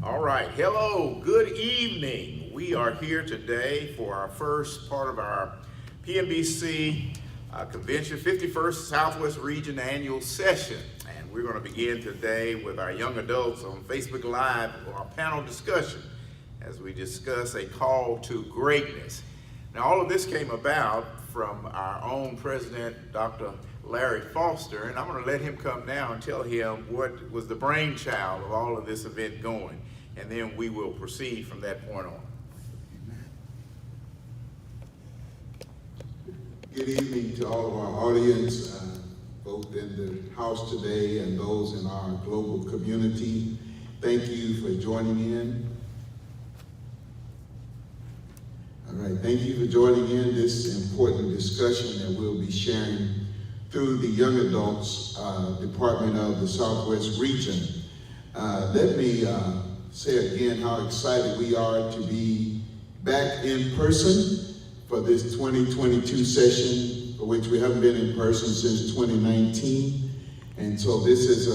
All right, hello, good evening. We are here today for our first part of our PMBC Convention 51st Southwest Region Annual Session. And we're going to begin today with our young adults on Facebook Live for our panel discussion as we discuss a call to greatness. Now, all of this came about from our own president, Dr. Larry Foster, and I'm going to let him come now and tell him what was the brainchild of all of this event going, and then we will proceed from that point on. Good evening to all of our audience, both in the house today and those in our global community. Thank you for joining in. All right, thank you for joining in this important discussion that we'll be sharing through the Young Adults Department of the Southwest Region. Let me say again how excited we are to be back in person for this 2022 session, for which we haven't been in person since 2019. And so this is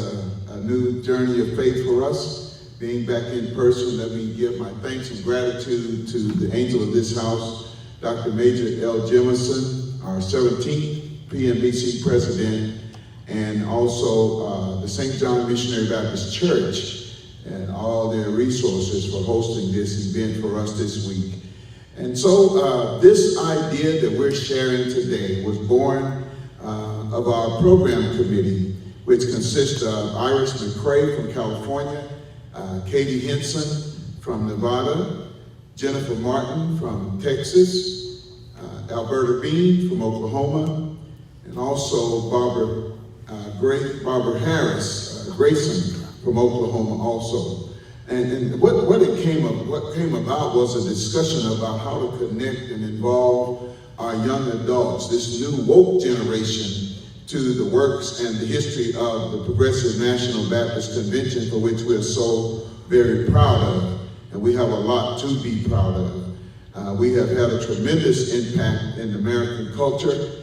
a new journey of faith for us. Being back in person, let me give my thanks and gratitude to the angel of this house, Dr. Major L. Jemison, our 17th PMBC president, and also the St. John Missionary Baptist Church and all their resources for hosting this event for us this week. And so this idea that we're sharing today was born of our program committee, which consists of Iris McCrae from California, Katie Henson from Nevada, Jennifer Martin from Texas, Alberta Bean from Oklahoma, and also Barbara Harris, Grayson from Oklahoma also. And what came about was a discussion about how to connect and involve our young adults, this new woke generation, to the works and the history of the Progressive National Baptist Convention, for which we're so very proud of, and we have a lot to be proud of. We have had a tremendous impact in American culture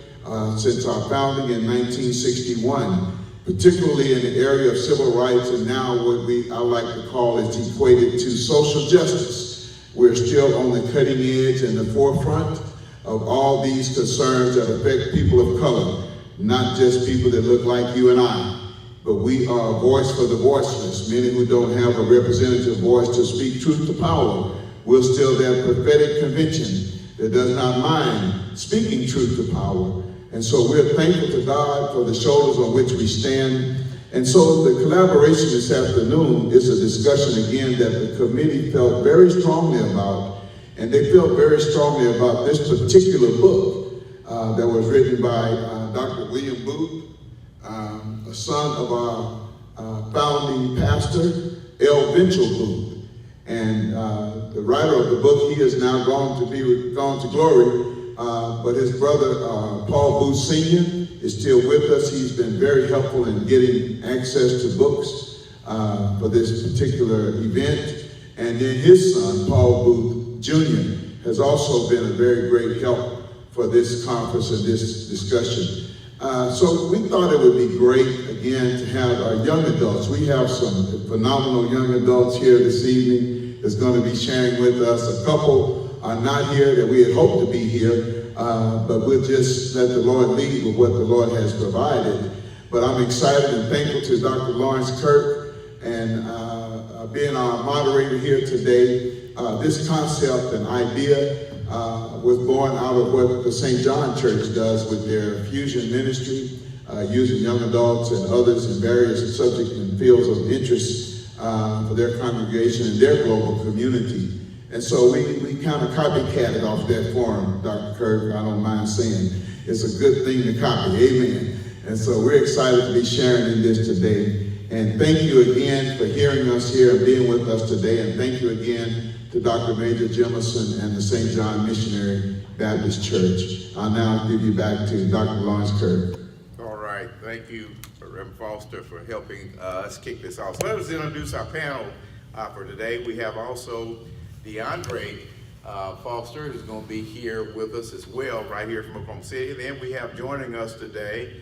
since our founding in 1961, particularly in the area of civil rights, and now what I like to call is equated to social justice. We're still on the cutting edge and the forefront of all these concerns that affect people of color, not just people that look like you and I, but we are a voice for the voiceless, many who don't have a representative voice to speak truth to power. We're still that prophetic convention that does not mind speaking truth to power. And so we're thankful to God for the shoulders on which we stand. And so the collaboration this afternoon is a discussion again that the committee felt very strongly about. And they felt very strongly about this particular book that was written by Dr. William Booth, a son of our founding pastor, L. Venture Booth. And the writer of the book, he is now gone to glory. But his brother, Paul Booth Sr., is still with us. He's been very helpful in getting access to books for this particular event. And then his son, Paul Booth Jr., has also been a very great help for this conference and this discussion. So we thought it would be great, again, to have our young adults. We have some phenomenal young adults here this evening that's going to be sharing with us. A couple are not here that we had hoped to be here, but we'll just let the Lord lead with what the Lord has provided. But I'm excited and thankful to Dr. Lawrence Kirk and being our moderator here today. This concept and idea was born out of what the St. John Church does with their fusion ministry, using young adults and others in various subjects and fields of interest for their congregation and their global community. And so we kind of copycatted off that form, Dr. Kirk, I don't mind saying. It's a good thing to copy, amen. And so we're excited to be sharing in this today. And thank you again for hearing us here and being with us today. And thank you again to Dr. Major Jemison and the St. John Missionary Baptist Church. I'll now give you back to Dr. Lawrence Kirk. All right, thank you, Reverend Foster, for helping us kick this off. So let us introduce our panel for today. We have also DeAndre Foster, who's going to be here with us as well, right here from Oklahoma City. Then we have joining us today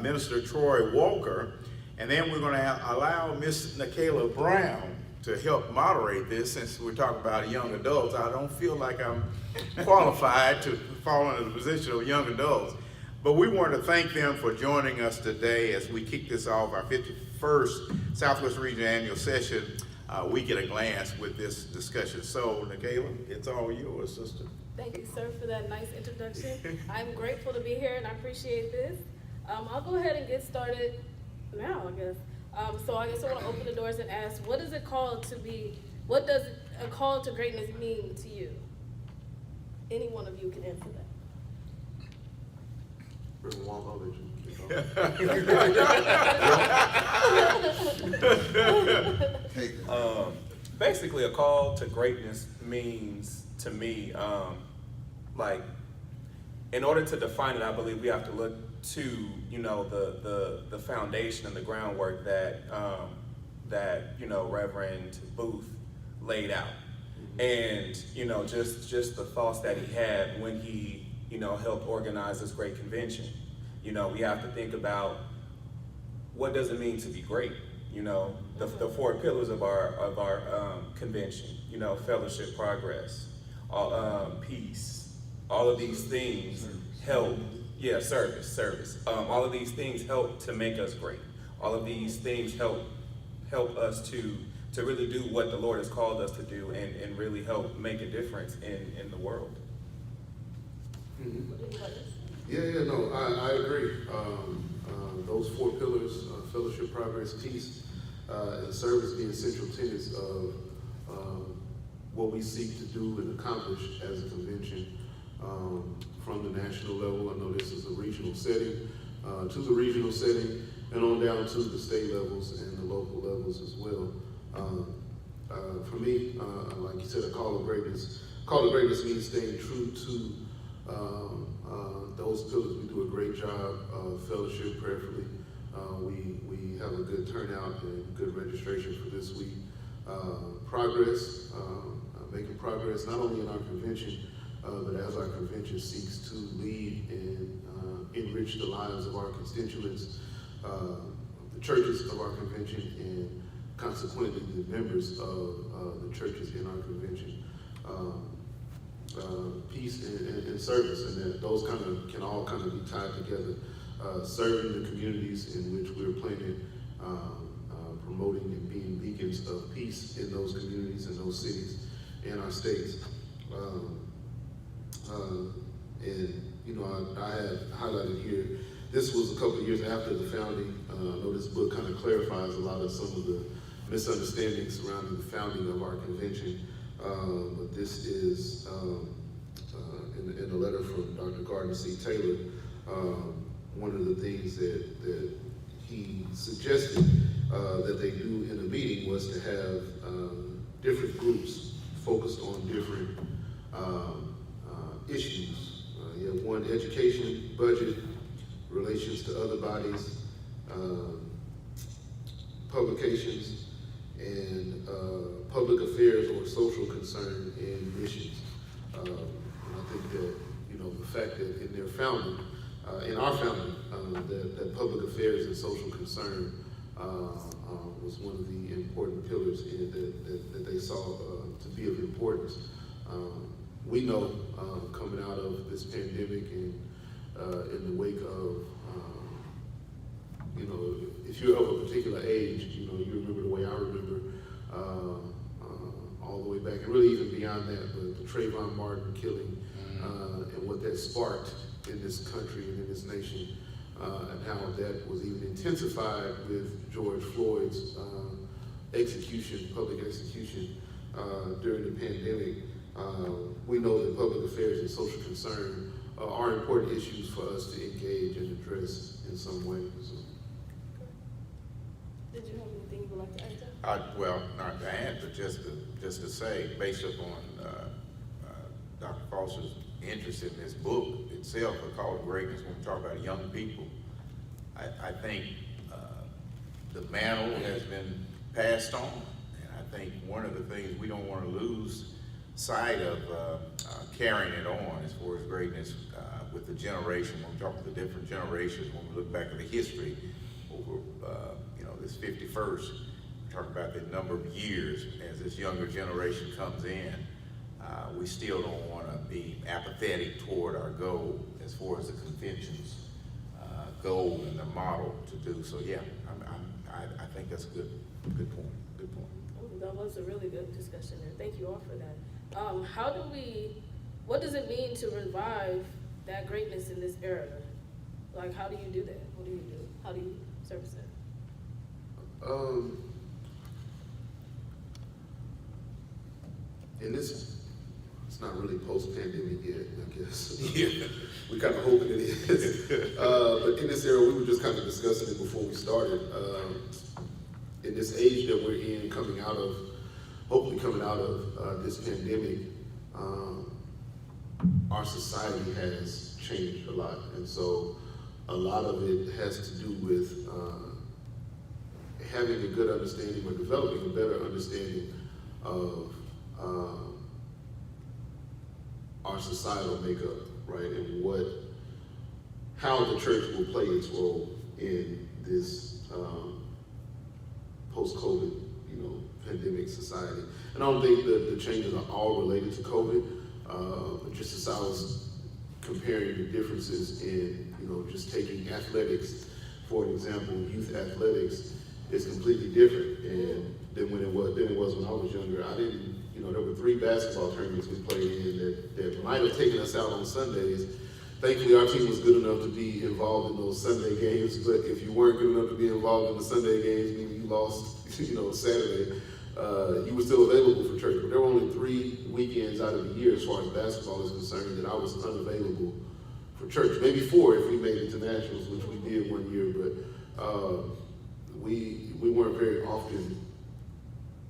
Minister Troy Walker, and then we're going to allow Miss Nikayla Brown to help moderate this, since we're talking about young adults. I don't feel like I'm qualified to fall into the position of young adults. But we want to thank them for joining us today as we kick this off, our 51st Southwest Region Annual Session, Week at a Glance with this discussion. So, Nikayla, it's all yours, sister. Thank you, sir, for that nice introduction. I'm grateful to be here and I appreciate this. I'll go ahead and get started now, I guess. So I guess I want to open the doors and ask, what does a call to greatness mean to you? Any one of you can answer that. Basically, a call to greatness means to me, like, in order to define it, I believe we have to look to, the foundation and the groundwork that Reverend Booth laid out, and just the thoughts that he had when he helped organize this great convention. We have to think about, what does it mean to be great? The four pillars of our convention. Fellowship, progress, peace. All of these things help. Yeah, service. All of these things help to make us great. All of these things help us to really do what the Lord has called us to do, and really help make a difference in the world. I agree. Those four pillars, fellowship, progress, peace, and service being central tenets of what we seek to do and accomplish as a convention from the national level. I know this is a regional setting, to the regional setting, and on down to the state levels and the local levels as well. For me, like you said, a call of greatness. Call of greatness means staying true to those pillars. We do a great job of fellowship, prayerfully. We have a good turnout and good registration for this week. Progress, making progress not only in our convention, but as our convention seeks to lead and enrich the lives of our constituents, the churches of our convention, and consequently the members of the churches in our convention. Peace and service, and that those can all be tied together. Serving the communities in which we're planning, promoting and being beacons of peace in those communities and those cities and our states. I had highlighted here, this was a couple of years after the founding. I know this book kind of clarifies a lot of some of the misunderstandings surrounding the founding of our convention. But this is in a letter from Dr. Gardner C. Taylor. One of the things that he suggested that they do in the meeting was to have different groups focused on different issues. You have one, education, budget, relations to other bodies, publications, and public affairs or social concern and missions. And I think that, the fact that in their founding, in our founding, that public affairs and social concern was one of the important pillars that they saw to be of importance. We know coming out of this pandemic and in the wake of, if you're of a particular age, you remember the way I remember all the way back, and really even beyond that, but the Trayvon Martin killing and what that sparked in this country and in this nation, and how that was even intensified with George Floyd's execution, public execution during the pandemic. We know that public affairs and social concern are important issues for us to engage and address in some way. So. Did you have anything you would like to add? Well, not to add, but just to say, based upon Dr. Foster's interest in this book itself, A Call to Greatness, when we talk about young people, I think the mantle has been passed on, and I think one of the things we don't want to lose sight of carrying it on as far as greatness with the generation. When we talk about the different generations, when we look back at the history over this 51st, we're talk about the number of years as this younger generation comes in, we still don't want to be apathetic toward our goal as far as the convention's goal and the model to do. So yeah, I think that's a good point. Good point. Oh, that was a really good discussion, and thank you all for that. What does it mean to revive that greatness in this era? Like, how do you do that? What do you do? How do you service it? In this, it's not really post-pandemic yet, I guess. Yeah. We kind of hoping it is. But in this era, we were just kind of discussing it before we started. In this age that we're in, hopefully coming out of this pandemic, our society has changed a lot. And so a lot of it has to do with having a good understanding or developing a better understanding of our societal makeup, right? And how the church will play its role in this post-COVID, pandemic society. And I don't think that the changes are all related to COVID, just as I was comparing the differences in, just taking athletics, for an example, youth athletics is completely different than when it was when I was younger. There were 3 basketball tournaments we played in that might have taken us out on Sundays. Thankfully, our team was good enough to be involved in those Sunday games, but if you weren't good enough to be involved in the Sunday games, meaning you lost, Saturday, you were still available for church. But there were only 3 weekends out of the year, as far as basketball is concerned, that I was unavailable for church. Maybe 4 if we made it to nationals, which we did one year, but we weren't very often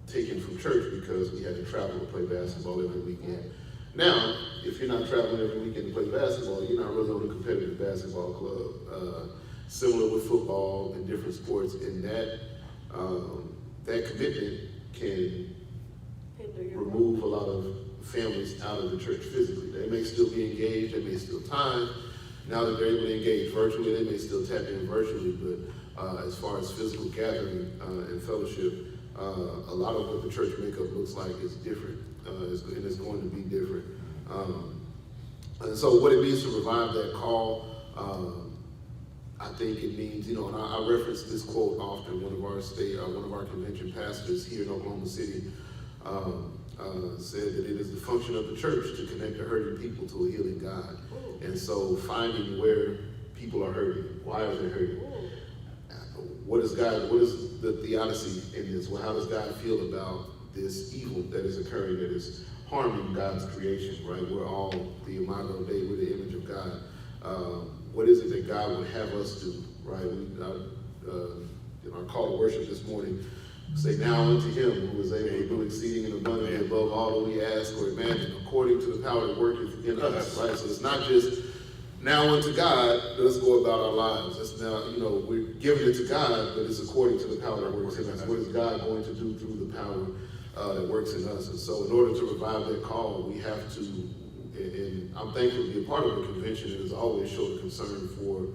taken from church because we had to travel to play basketball every weekend. Now, if you're not traveling every weekend to play basketball, you're not really on a competitive basketball club. Similar with football and different sports, and that commitment can remove a lot of families out of the church physically. They may still be engaged, they may still time. Now that they're able to engage virtually, they may still tap in virtually, but as far as physical gathering and fellowship, a lot of what the church makeup looks like is different, and it's going to be different. And so what it means to revive that call, I think it means, and I reference this quote often. One of our convention pastors here in Oklahoma City said that it is the function of the church to connect the hurting people to a healing God. And so finding where people are hurting, why are they hurting? What is the theodicy in this? Well, how does God feel about this evil that is occurring, that is harming God's creation, right? We're all the imago Dei, we're the image of God. What is it that God would have us do, right? In our call to worship this morning, say, now unto him who is able to do exceeding and abundantly above all that we ask or imagine, according to the power that worketh in us, right? So it's not just now unto God, let's go about our lives. It's now, we're giving it to God, but it's according to the power that works in us. What is God going to do through the power that works in us? And so in order to revive that call, we have to, and I'm thankful to be a part of a convention that has always showed a concern for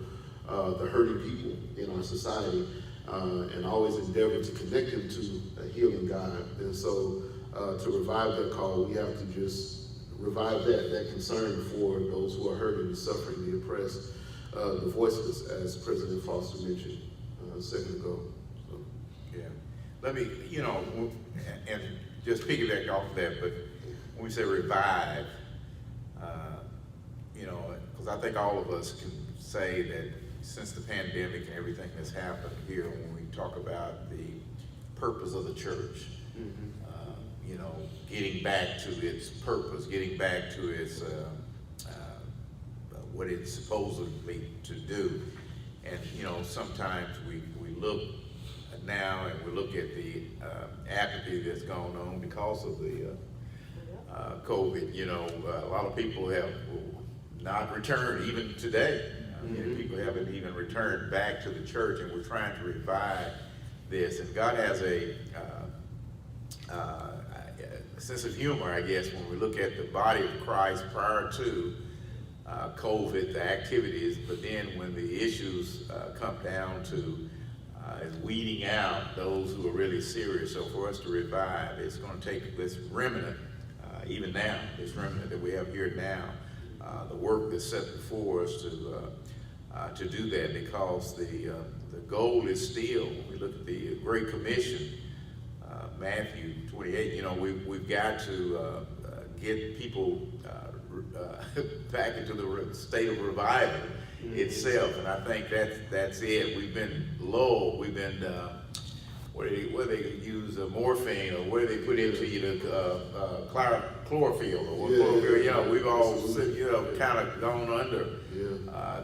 the hurting people in our society, and always endeavored to connect them to a healing God. And so to revive that call, we have to just revive that concern for those who are hurting, the suffering, the oppressed, the voiceless, as President Foster mentioned a second ago. So. Yeah. Let me, and just piggyback off of that, but when we say revive, because I think all of us can say that since the pandemic and everything that's happened here, when we talk about the purpose of the church, getting back to its purpose, getting back to its what it's supposedly to do. And sometimes we look now and we look at the apathy that's gone on because of the COVID. A lot of people have not returned even today. People haven't even returned back to the church, and we're trying to revive this. And God has a sense of humor, I guess, when we look at the body of Christ prior to COVID, the activities, but then when the issues come down to is weeding out those who are really serious. So for us to revive, it's going to take this remnant, even now, this remnant that we have here now, the work that's set before us to do that, because the goal is still, when we look at the Great Commission, Matthew 28, you know, we've got to get people back into the state of revival itself, and I think that's it. We've been lulled. We've been where they use morphine, or where they put into you the chlorophyll or chlorophyll. You know, we've all kind of gone under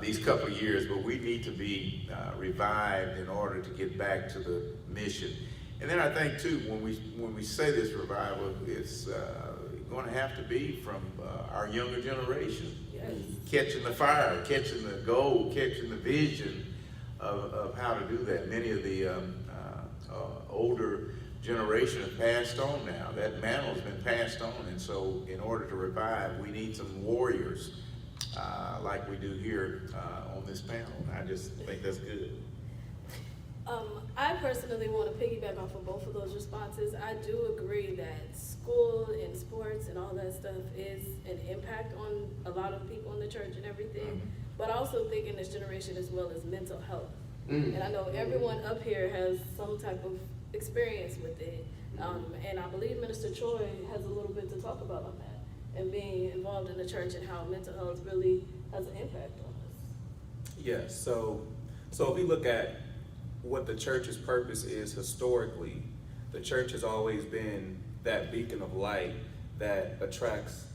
these couple of years, but we need to be revived in order to get back to the mission. And then I think too, when we say this revival, it's going to have to be from our younger generation. Yes. Catching the fire, catching the goal, catching the vision of how to do that. Many of the older generation have passed on now. That mantle has been passed on, and so in order to revive, we need some warriors like we do here on this panel. I just think that's good. I personally want to piggyback off of both of those responses. I do agree that school and sports and all that stuff is an impact on a lot of people in the church and everything, but I also think in this generation as well as mental health. And I know everyone up here has some type of experience with it, and I believe Minister Troy has a little bit to talk about on that, and being involved in the church and how mental health really has an impact on us. Yes, so if we look at what the church's purpose is historically, the church has always been that beacon of light that attracts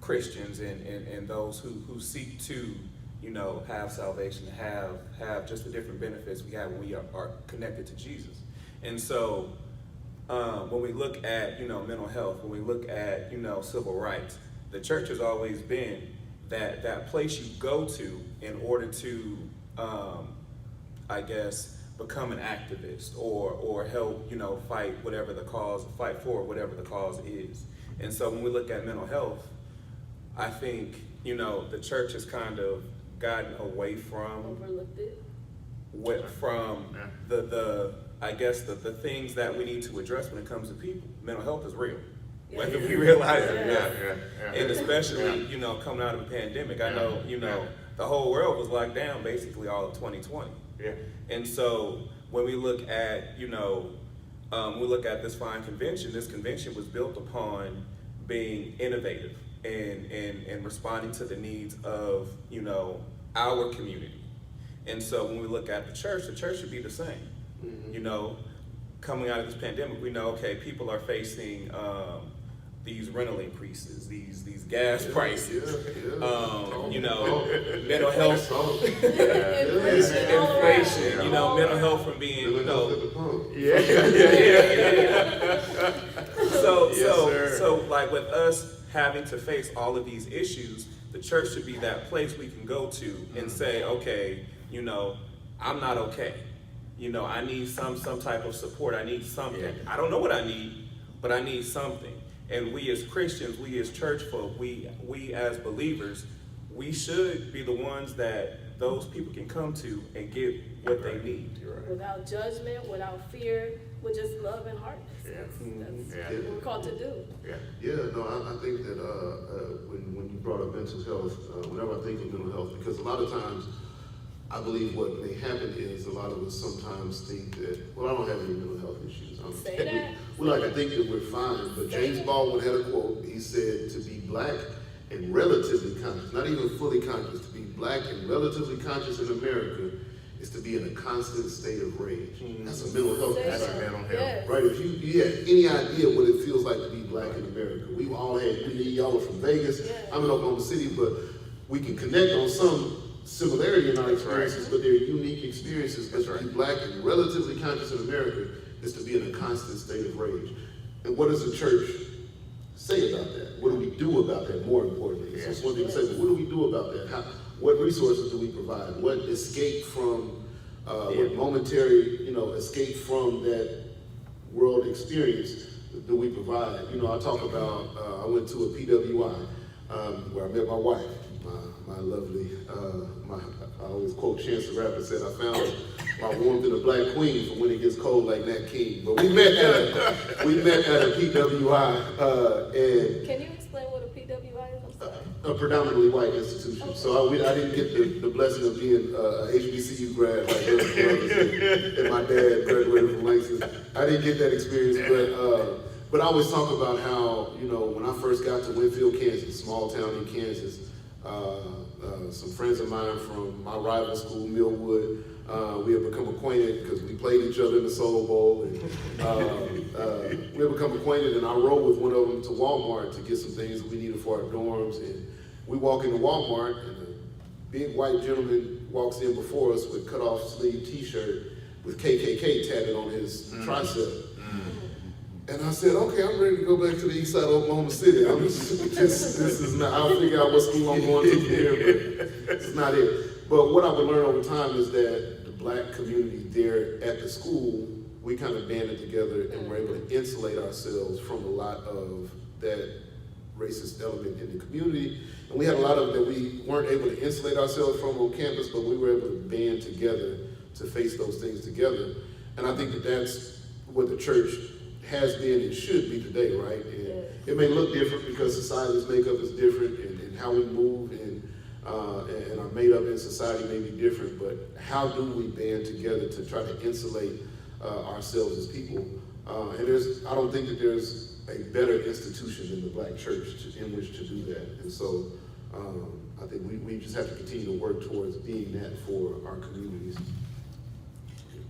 Christians and those who seek to, you know, have salvation, have just the different benefits we have when we are connected to Jesus. And so when we look at, you know, mental health, when we look at, you know, civil rights, the church has always been that place you go to in order to, I guess, become an activist or help, you know, fight for whatever the cause is. And so when we look at mental health, I think, you know, the church has kind of gotten away from Overlooked it. the I guess the things that we need to address when it comes to people. Mental health is real, whether we realize it or not. And especially, you know, coming out of a pandemic, I know, you know, the whole world was locked down basically all of 2020. Yeah. And so when we look at, you know, we look at this fine convention, this convention was built upon being innovative and responding to the needs of, you know, our community. And so when we look at the church should be the same. You know, coming out of this pandemic, we know, okay, people are facing these rental increases, these gas prices, you know, mental health, inflation, you know, mental health from being, you know, So like with us having to face all of these issues, the church should be that place we can go to and say, okay, you know, I'm not okay. You know, I need some type of support. I need something. Yeah. I don't know what I need, but I need something. And we as Christians, we as church folk, we as believers, we should be the ones that those people can come to and get what they need. Without judgment, without fear, with just love and heartness. That's what we're called to do. I think that when you brought up mental health, whenever I think of mental health, because a lot of times I believe what may happen is a lot of us sometimes think that, well, I don't have any mental health issues. We like to think that we're fine, but James Baldwin had a quote. He said, to be black and relatively conscious, not even fully conscious, to be black and relatively conscious in America is to be in a constant state of rage. That's a mental health That's a concern. mental health. Yes. Right, if you had any idea what it feels like to be black in America, we all had, y'all are from Vegas, I'm in Oklahoma City, but we can connect on some similarity in our experiences, but they're unique experiences. But to be black and relatively conscious in America is to be in a constant state of rage. And what does the church say about that? What do we do about that, more importantly? So it's one thing to say, but what do we do about that? What resources do we provide? What escape from, what momentary, escape from that world experience do we provide? I talk about, I went to a PWI where I met my wife, my lovely, I always quote Chance the Rapper said, I found my warmth in a black queen for when it gets cold like Nat King. But we met at a PWI, and Can you explain what a PWI is? I'm sorry. a predominantly white institution. So I didn't get the blessing of being a HBCU grad like those brothers and my dad graduated from Langston. I didn't get that experience, but I always talk about how, when I first got to Winfield, Kansas, small town in Kansas, some friends of mine from my rival school, Millwood, we had become acquainted because we played each other in the Soul Bowl. And, we had become acquainted, and I rode with one of them to Walmart to get some things that we needed for our dorms. And we walk into Walmart, and a big white gentleman walks in before us with cut-off sleeve T-shirt with KKK tatted on his tricep. And I said, okay, I'm ready to go back to the east side of Oklahoma City. This is not, I'll figure out what school I'm going to from here, but it's not it. But what I would learn over time is that the black community there at the school, we kind of banded together and were able to insulate ourselves from a lot of that racist element in the community. And we had a lot of it that we weren't able to insulate ourselves from on campus, but we were able to band together to face those things together. And I think that that's what the church has been and should be today, right? And it may look different because society's makeup is different, and how we move and our made up in society may be different, but how do we band together to try to insulate ourselves as people? And I don't think that there's a better institution than the black church in which to do that. And so I think we just have to continue to work towards being that for our communities.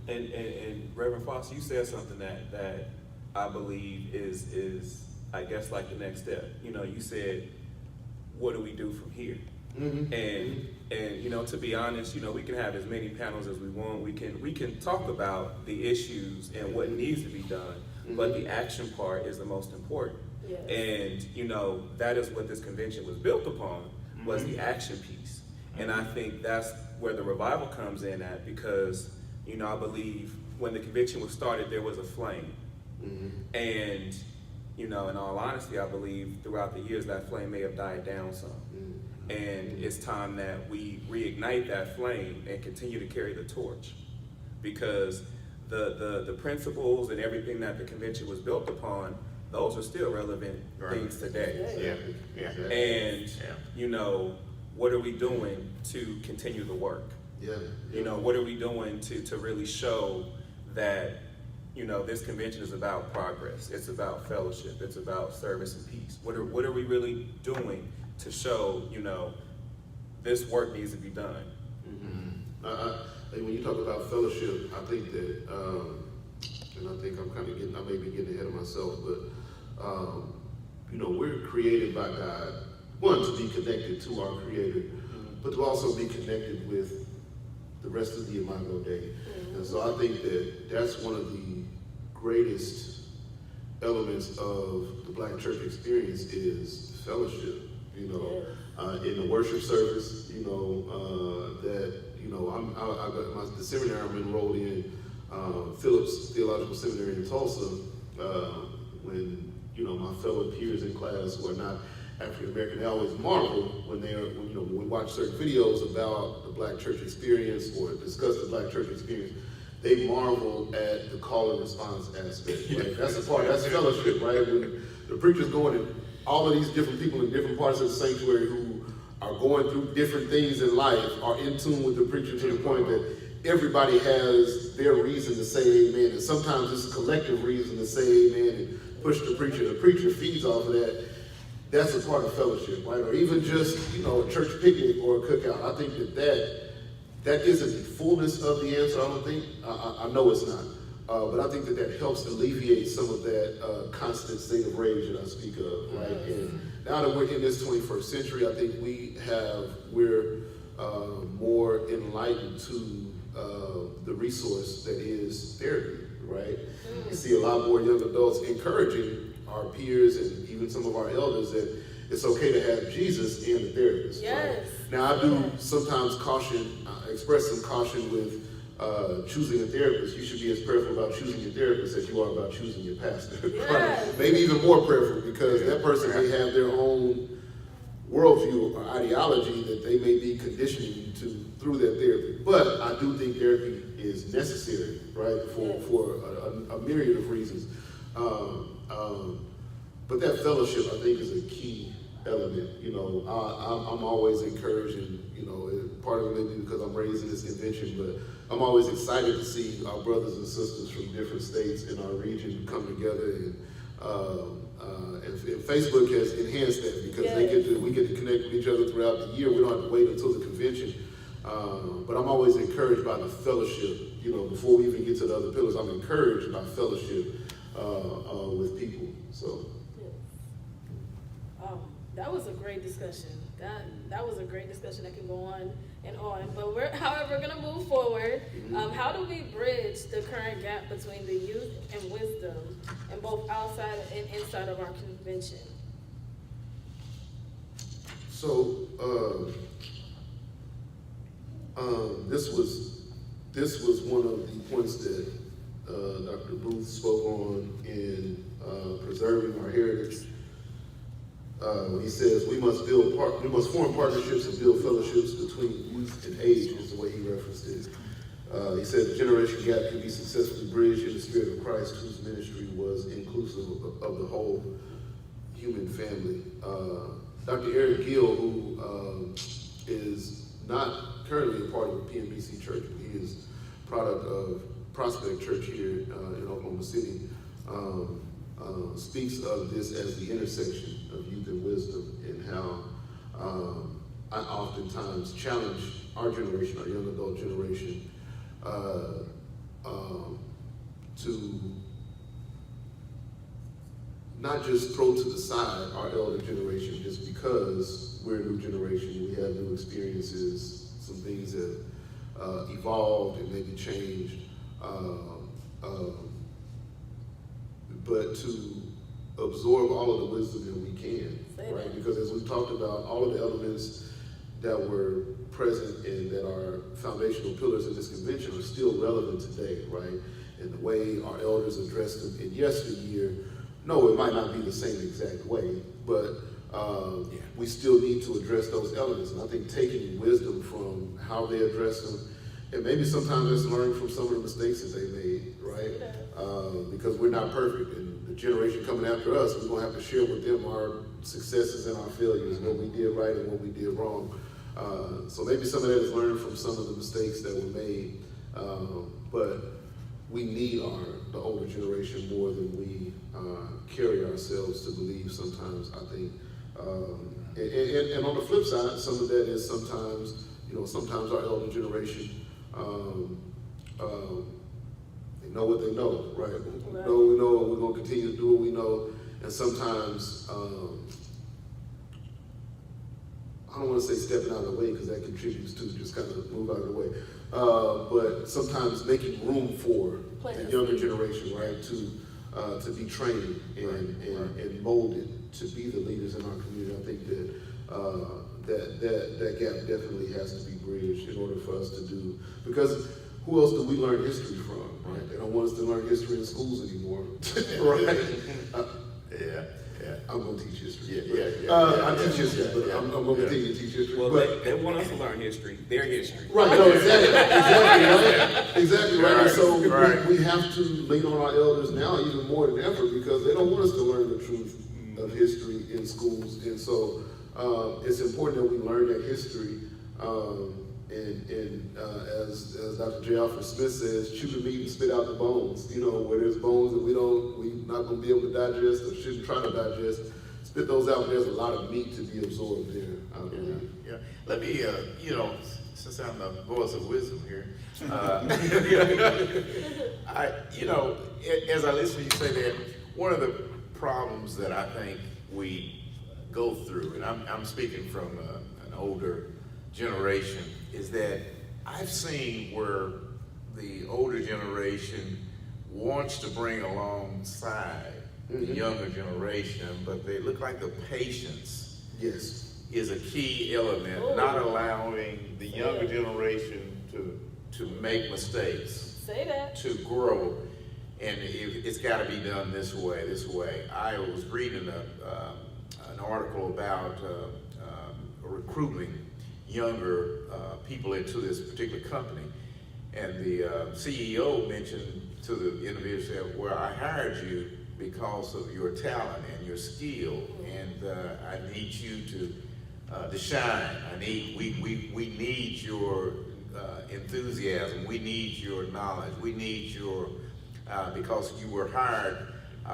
And Reverend Foster, you said something that I believe is I guess like the next step. You said, what do we do from here? Mm-hmm. And to be honest, we can have as many panels as we want. We can talk about the issues and what needs to be done, but the action part is the most important. Yes. And that is what this convention was built upon, was the action piece. And I think that's where the revival comes in at, because I believe when the convention was started, there was a flame. Mm-hmm. And, in all honesty, I believe throughout the years that flame may have died down some. Mm-hmm. And it's time that we reignite that flame and continue to carry the torch. Because the principles and everything that the convention was built upon, those are still relevant things today. Yeah. And, what are we doing to continue the work? What are we doing to really show that this convention is about progress, it's about fellowship, it's about service and peace? What are we really doing to show, this work needs to be done? Mm-hmm. When you talk about fellowship, I think that, and I think I may be getting ahead of myself, but we're created by God, one, to be connected to our Creator, but to also be connected with the rest of the Imago Dei. And so I think that that's one of the greatest elements of the black church experience is fellowship. In the worship service, the seminary I'm enrolled in, Phillips Theological Seminary in Tulsa, when my fellow peers in class who are not African American, they always marvel when we watch certain videos about the black church experience or discuss the black church experience. They marvel at the call and response aspect. Right? That's fellowship, right? When the preacher's going, and all of these different people in different parts of the sanctuary who are going through different things in life are in tune with the preacher to the point that everybody has their reason to say amen. And sometimes it's a collective reason to say amen and push the preacher. The preacher feeds off of that. That's a part of fellowship, right? Or even just, a church picnic or a cookout. I think that isn't the fullness of the answer, I don't think. I know it's not. But I think that helps alleviate some of that constant state of rage that I speak of, right? And now that we're in this 21st century, I think we're more enlightened to the resource that is therapy, right? You see a lot more young adults encouraging our peers and even some of our elders that it's okay to have Jesus and the therapist. Yes. Right? Now I do sometimes express some caution with choosing a therapist. You should be as prayerful about choosing your therapist as you are about choosing your pastor. Yes. Right? Maybe even more prayerful, because that person may have their own worldview or ideology that they may be conditioning you to through their therapy. But I do think therapy is necessary, right, for a myriad of reasons. But that fellowship, I think, is a key element. You know, I'm always encouraging, you know, part of it may be because I'm raised in this convention, but I'm always excited to see our brothers and sisters from different states in our region come together, and Facebook has enhanced that because we get to connect with each other throughout the year. We don't have to wait until the convention. But I'm always encouraged by the fellowship. You know, before we even get to the other pillars, I'm encouraged by fellowship with people. So. That was a great discussion. That was a great discussion that can go on and on. But we're gonna move forward. How do we bridge the current gap between the youth and wisdom, and both outside and inside of our convention? So this was one of the points that Dr. Booth spoke on in preserving our heritage. He says we must form partnerships and build fellowships between youth and age, is the way he referenced it. He said the generation gap can be successfully bridged in the spirit of Christ, whose ministry was inclusive of the whole human family. Dr. Eric Gill, who is not currently a part of the PMBC Church, but he is a product of Prospect Church here in Oklahoma City, speaks of this as the intersection of youth and wisdom, and how I oftentimes challenge our generation, our young adult generation, to not just throw to the side our elder generation just because we're a new generation, we have new experiences, some things have evolved and maybe changed, but to absorb all of the wisdom that we can, right? Because as we've talked about, all of the elements that were present and that are foundational pillars in this convention are still relevant today, right? And the way our elders addressed them in yesteryear, no, it might not be the same exact way, but we still need to address those elements. And I think taking wisdom from how they address them, and maybe sometimes it's learning from some of the mistakes that they made, right? Because we're not perfect, and the generation coming after us, we're gonna have to share with them our successes and our failures, what we did right and what we did wrong. So maybe some of that is learning from some of the mistakes that were made, but we need the older generation more than we carry ourselves to believe sometimes, I think. And on the flip side, some of that is sometimes our elder generation, they know what they know, right? We know, we're gonna continue to do what we know, and sometimes, I don't want to say stepping out of the way because that contributes to just kind of move out of the way. But sometimes making room for the younger generation, right, to be trained and molded to be the leaders in our community. I think that gap definitely has to be bridged in order for us to do, because who else do we learn history from, right? They don't want us to learn history in schools anymore, right? I'm going to teach history. I teach history, but I'm going to continue to teach history. Well, but they want us to learn history, their history. Right, no, exactly, right? And so we have to lean on our elders now even more than ever, because they don't want us to learn the truth of history in schools. And so it's important that we learn that history. As Dr. J. Alfred Smith says, chew the meat and spit out the bones. You know, where there's bones that we're not going to be able to digest or shouldn't try to digest, spit those out. There's a lot of meat to be absorbed there, I believe. Yeah. Let me, since I'm the voice of wisdom here, as I listen to you say that, one of the problems that I think we go through, and I'm speaking from an older generation, is that I've seen where the older generation wants to bring alongside the younger generation, but they look like the patience is a key element, not allowing the younger generation to make mistakes, to grow, and it's got to be done this way. I was reading an article about recruiting younger people into this particular company, And the CEO mentioned to the individual, said, well, I hired you because of your talent and your skill, and I need you to shine. We need your enthusiasm. We need your knowledge. We need your, because you were hired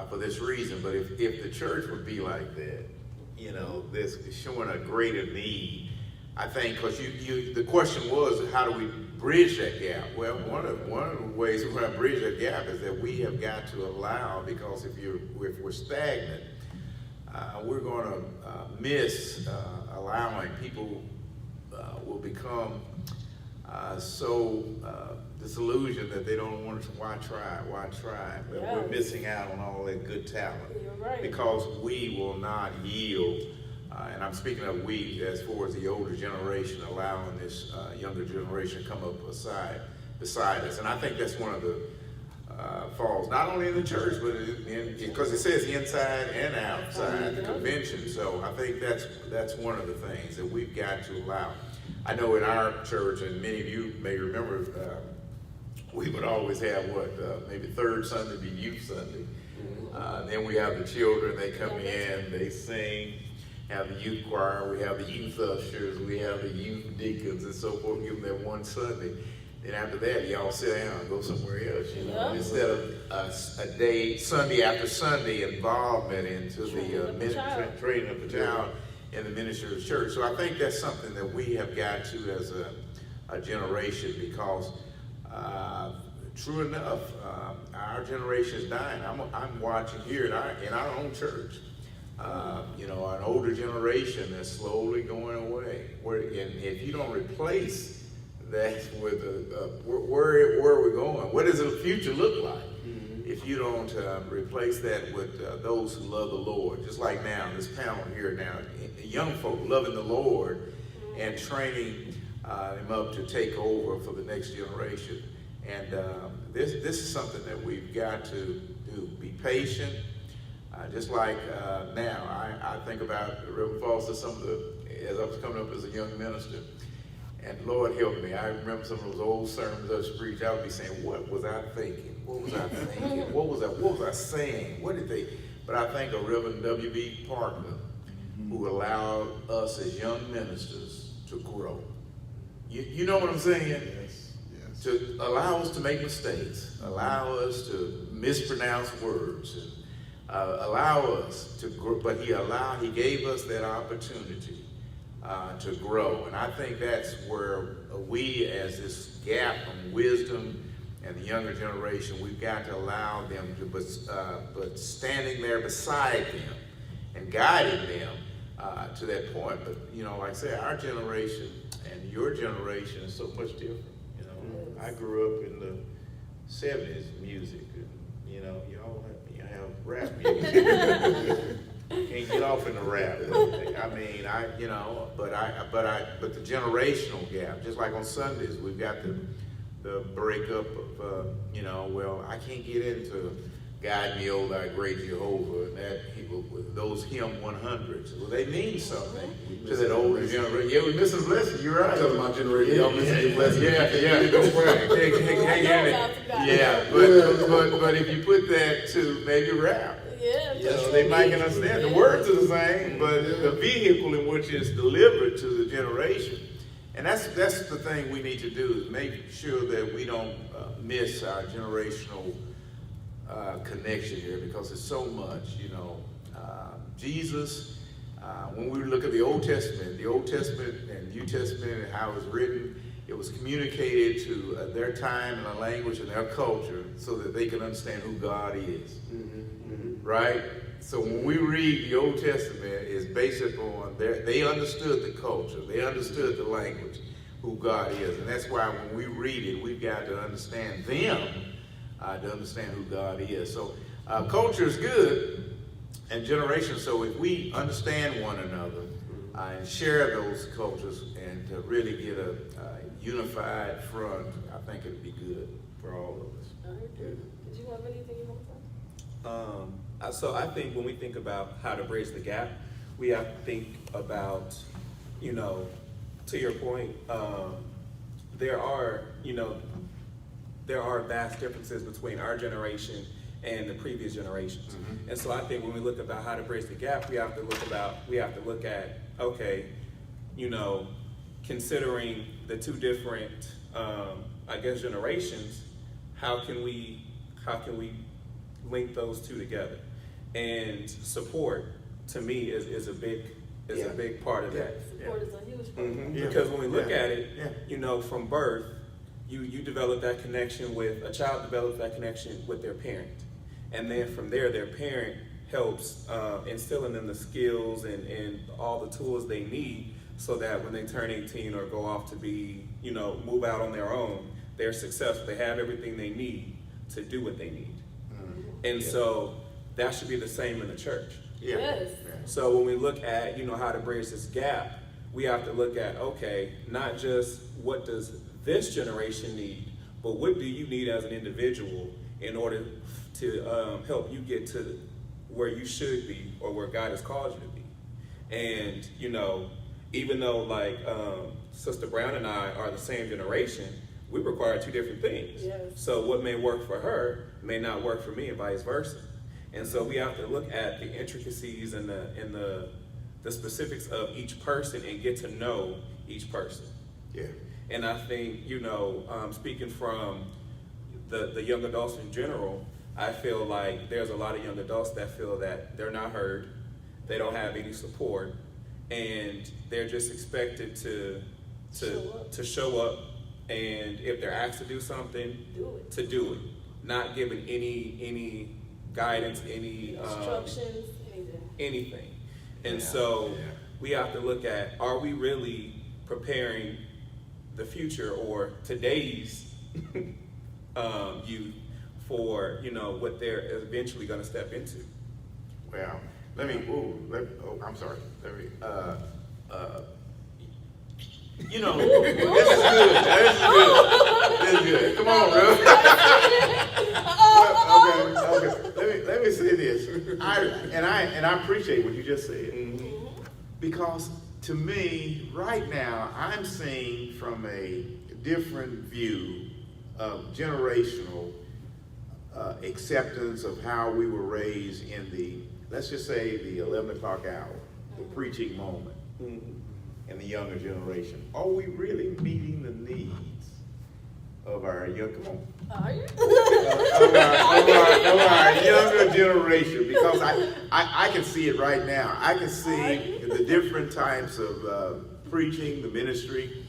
for this reason. But if the church would be like that, you know, this showing a greater need, I think, because the question was, how do we bridge that gap? Well, one of the ways we're going to bridge that gap is that we have got to allow, because if we're stagnant, we're going to miss allowing people will become so disillusioned that they don't want to, why try? But Yes. we're missing out on all that good talent. You're right. Because we will not yield, and I'm speaking of we as far as the older generation, allowing this younger generation to come up beside us. And I think that's one of the falls, not only in the church, but because it says inside and outside the convention. So I think that's one of the things that we've got to allow. I know in our church, and many of you may remember, we would always have maybe third Sunday be youth Sunday. Then we have the children, they come in, they sing, have the youth choir, we have the youth ushers, we have the youth deacons and so forth, give them that one Sunday. Then after that, y'all sit down and go somewhere else, you know, Yeah. instead of a day, Sunday after Sunday, involvement into the training of the child in the ministry of the church. So I think that's something that we have got to as a generation, because true enough, our generation is dying. I'm watching here in our own church, you know, an older generation that's slowly going away. And if you don't replace that with where are we going? What does the future look like? If you don't replace that with those who love the Lord, just like now, this panel here now, young folk loving the Lord and training them up to take over for the next generation. And this is something that we've got to do. Be patient. Just like now, I think about Reverend Foster, as I was coming up as a young minister. And Lord help me, I remember some of those old sermons I was preaching. I would be saying, what was I thinking? What was I thinking? What was I saying? What did they? But I think of Reverend W.B. Parker, who allowed us as young ministers to grow. You know what I'm saying? Yes. To allow us to make mistakes, allow us to mispronounce words, and allow us to grow. But he gave us that opportunity to grow. And I think that's where we, as this gap in wisdom and the younger generation, we've got to allow them to, but standing there beside them and guiding them to that point. But, you know, like I say, our generation and your generation is so much different. You know, I grew up in the 70s music, and, you know, y'all have rap music. Can't get off in the rap. I mean, but the generational gap, just like on Sundays, we've got the breakup of, you know, well, I can't get into Guide Me, O Thy Great Jehovah, and those hymn 100s. Well, they mean something to that older generation. Yeah, we're missing a blessing. You're right. I'm telling my generation, y'all missing a blessing. Yeah. Don't worry. Hang in it. Yeah, but if you put that to maybe rap, Yeah, you know, they might can understand. The words are the same, but the vehicle in which it's delivered to the generation. And that's the thing we need to do, is make sure that we don't miss our generational connection here, because it's so much, you know. Jesus, when we look at the Old Testament and New Testament and how it was written, it was communicated to their time and their language and their culture so that they can understand who God is. Right? So when we read the Old Testament, it's based upon they understood the culture, they understood the language, who God is. And that's why when we read it, we've got to understand them to understand who God is. So culture is good and generation. So if we understand one another and share those cultures and to really get a unified front, I think it'd be good for all of us. I agree. Did you have anything you want to say? So I think when we think about how to bridge the gap, we have to think about, you know, to your point, there are, you know, there are vast differences between our generation and the previous generations. And so I think when we look about how to bridge the gap, we have to look at, okay, you know, considering the two different, I guess, generations, how can we link those two together? And support, to me, is a big part of that. Support is a huge part. Yeah. Because when we look Yeah. at it, Yeah. you know, from birth, you develop that connection with, a child develops that connection with their parent. And then from there, their parent helps instill in them the skills and all the tools they need so that when they turn 18 or go off to be, you know, move out on their own, they're successful. They have everything they need to do what they need. And so that should be the same in the church. Yeah. Yes. Yeah. So when we look at, you know, how to bridge this gap, we have to look at, okay, not just what does this generation need, but what do you need as an individual in order to help you get to where you should be or where God has called you to be. And, you know, even though like Sister Brown and I are the same generation, we require two different things. Yes. So what may work for her may not work for me and vice versa. And so we have to look at the intricacies and the specifics of each person and get to know each person. Yeah. And I think, you know, speaking from the young adults in general, I feel like there's a lot of young adults that feel that they're not heard, they don't have any support, and they're just expected to show up, and if they're asked to do something, to do it, not given any guidance, any Instructions, anything. And Yeah, so yeah. we have to look at, are we really preparing the future or today's youth for, you know, what they're eventually going to step into? Well, I'm sorry. You know, this is good. This is good. Come on, bro. Okay. Let me say this. I appreciate what you just said. Because to me, right now, I'm seeing from a different view of generational acceptance of how we were raised in the, let's just say, the 11 o'clock hour, the preaching moment, in the younger generation. Are we really meeting the needs of our young, come on, Are you? of our younger generation? Because I can see it right now. I can see the different types of preaching, the ministry,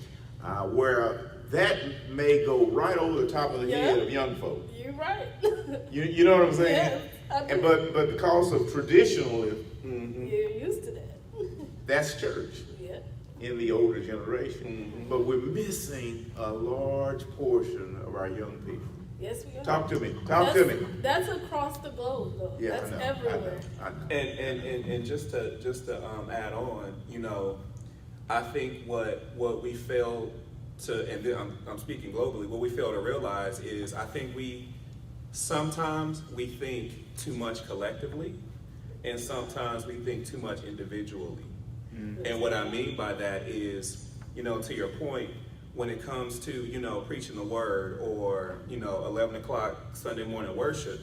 where that may go right over the top of the head of young folk. You're right. You know what I'm saying? Yes, I do. But because of traditionalism, You're used to that. that's church Yeah. in the older generation. But we're missing a large portion of our young people. Yes, we are. Talk to me. Talk to me. That's across the globe, though. Yeah, That's I know. everywhere. I know. And just to add on, you know, I think what we fail to, and I'm speaking globally, what we fail to realize is I think sometimes we think too much collectively, and sometimes we think too much individually. And what I mean by that is, you know, to your point, when it comes to, you know, preaching the word or, you know, 11 o'clock Sunday morning worship,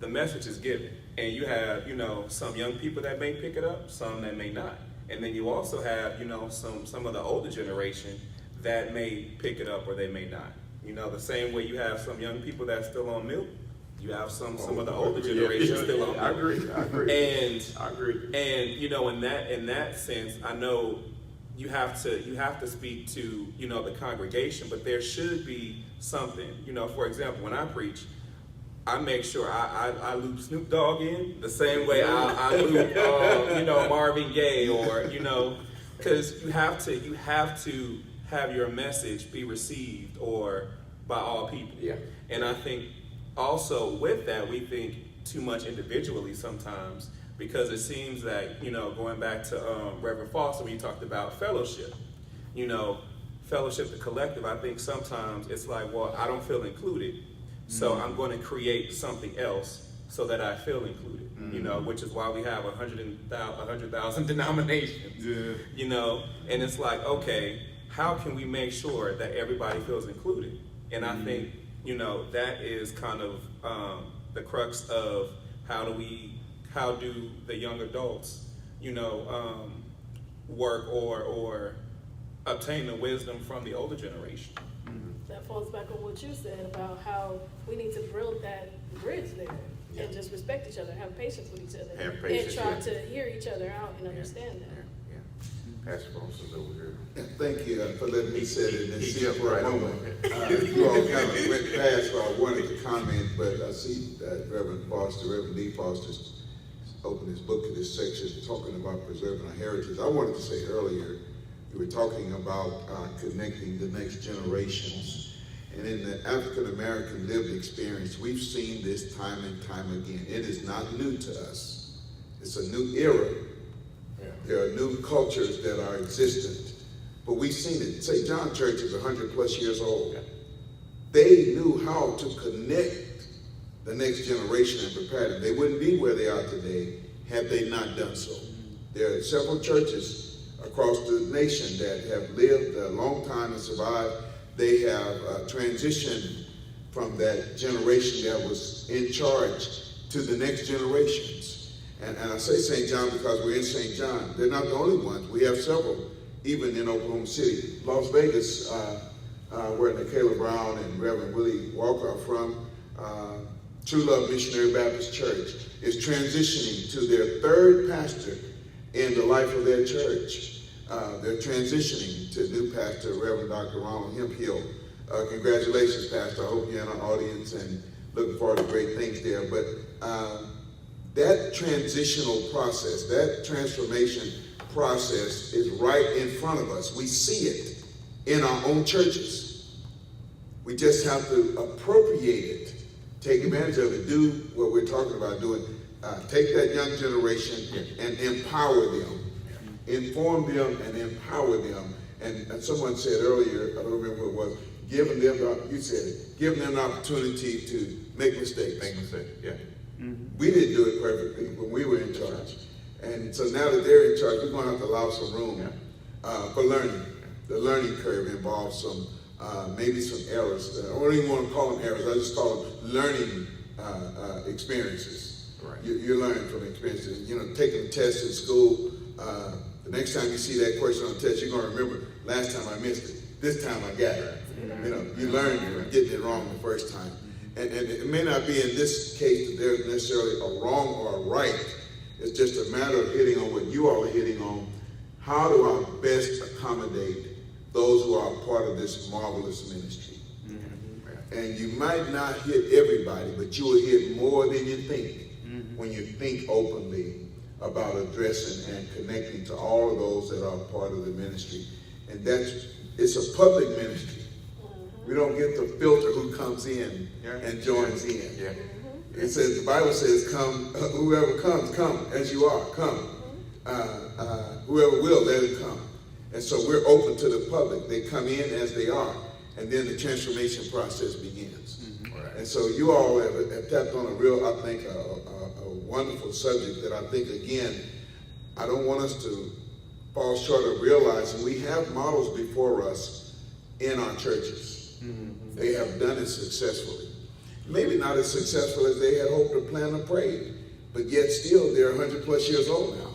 the message is given. And you have, you know, some young people that may pick it up, some that may not. And then you also have, you know, some of the older generation that may pick it up or they may not. You know, the same way you have some young people that's still on milk, you have some of the older generation still on milk. I agree. I agree. And you know, in that sense, I know you have to speak to, you know, the congregation, but there should be something. You know, for example, when I preach, I make sure I loop Snoop Dogg in the same way I loop you know, Marvin Gaye, or, you know, because you have to have your message be received or by all people. Yeah. And I think also with that, we think too much individually sometimes, because it seems that, you know, going back to Reverend Foster, when he talked about fellowship, you know, fellowship, the collective, I think sometimes it's like, well, I don't feel included, so I'm going to create something else so that I feel included, you know, which is why we have 100,000 denominations, you know, and it's like, okay, how can we make sure that everybody feels included? And I think you know, that is kind of the crux of how do the young adults, you know, work or obtain the wisdom from the older generation. That falls back on what you said about how we need to build that bridge there and just respect each other, have patience with each other, Have patience, and try yeah. to hear each other out and understand that. Pastor Bronson's over here. Thank you for letting me sit in He this seat jumped for a right moment. over. You all kind of went past what I wanted to comment, but I see that Reverend D. Foster opened his book in this section talking about preserving our heritage. I wanted to say earlier, we were talking about connecting the next generations. And in the African American lived experience, we've seen this time and time again. It is not new to us. It's a new era. There are new cultures that are existent, but we've seen it. St. John Church is 100 plus years old. They knew how to connect the next generation and prepare them. They wouldn't be where they are today had they not done so. There are several churches across the nation that have lived a long time and survived. They have transitioned from that generation that was in charge to the next generations. And I say St. John because we're in St. John. They're not the only ones. We have several, even in Oklahoma City. Las Vegas, where Nicaila Brown and Reverend Willie Walker are from, True Love Missionary Baptist Church is transitioning to their third pastor in the life of their church. They're transitioning to new pastor, Reverend Dr. Ronald Hemphill. Congratulations, Pastor. I hope you're in our audience and looking forward to great things there. But that transitional process, that transformation process is right in front of us. We see it in our own churches. We just have to appropriate it, take advantage of it, do what we're talking about doing. Take that young generation and empower them. Inform them and empower them. And someone said earlier, I don't remember who it was, giving them, you said it, giving them an opportunity to make mistakes. Make mistakes, yeah. We didn't do it perfectly when we were in charge. And so now that they're in charge, we're going to have to allow some room for learning. The learning curve involves some, maybe some errors. I don't even want to call them errors. I just call them learning experiences. Right. You're learning from experiences. You know, taking a test in school, the next time you see that question on the test, you're going to remember, last time I missed it. This time I got it. You know, you learn from getting it wrong the first time. And it may not be in this case that there's necessarily a wrong or a right. It's just a matter of hitting on what you all are hitting on. How do I best accommodate those who are part of this marvelous ministry? And you might not hit everybody, but you will hit more than you think when you think openly about addressing and connecting to all of those that are part of the ministry. And it's a public ministry. We don't get to filter who comes in and joins in. Yeah. It says, the Bible says, come, whoever comes, come as you are, come. Whoever will, let it come. And so we're open to the public. They come in as they are. And then the transformation process begins. Right. And so you all have tapped on a real, I think, a wonderful subject that I think, again, I don't want us to fall short of realizing we have models before us in our churches. They have done it successfully. Maybe not as successful as they had hoped or planned or prayed, but yet still they're 100 plus years old now.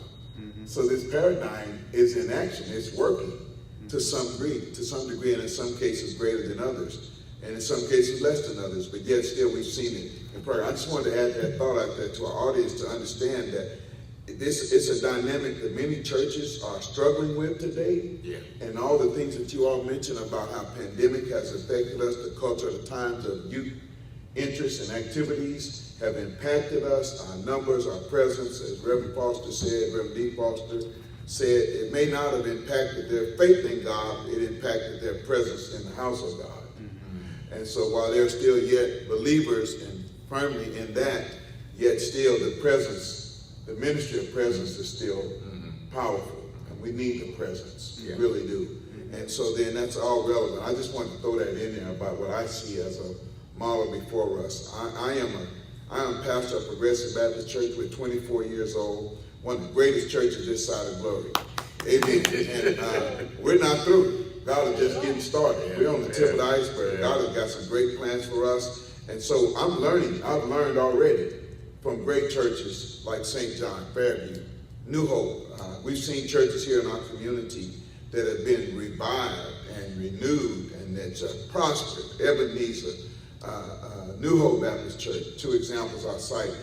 So this paradigm is in action. It's working to some degree, and in some cases greater than others, and in some cases less than others, but yet still we've seen it in prayer. I just wanted to add that thought out there to our audience to understand that this is a dynamic that many churches are struggling with today. Yeah. And all the things that you all mentioned about how pandemic has affected us, the culture of the times of youth interests and activities have impacted us, our numbers, our presence, as Reverend Foster said, Reverend D. Foster said, it may not have impacted their faith in God, it impacted their presence in the house of God. And so while they're still yet believers and firmly in that, yet still the presence, the ministry of presence is still powerful, and we need the presence, we really do. And so then that's all relevant. I just wanted to throw that in there about what I see as a model before us. I am pastor of Progressive Baptist Church. We're 24 years old, one of the greatest churches this side of glory. Amen. And we're not through. God is just getting started. We're on the tip of the iceberg. God has got some great plans for us. And so I'm learning. I've learned already from great churches like St. John, Fairview, New Hope. We've seen churches here in our community that have been revived and renewed and that's prospered. Ebenezer, New Hope Baptist Church, 2 examples I cite,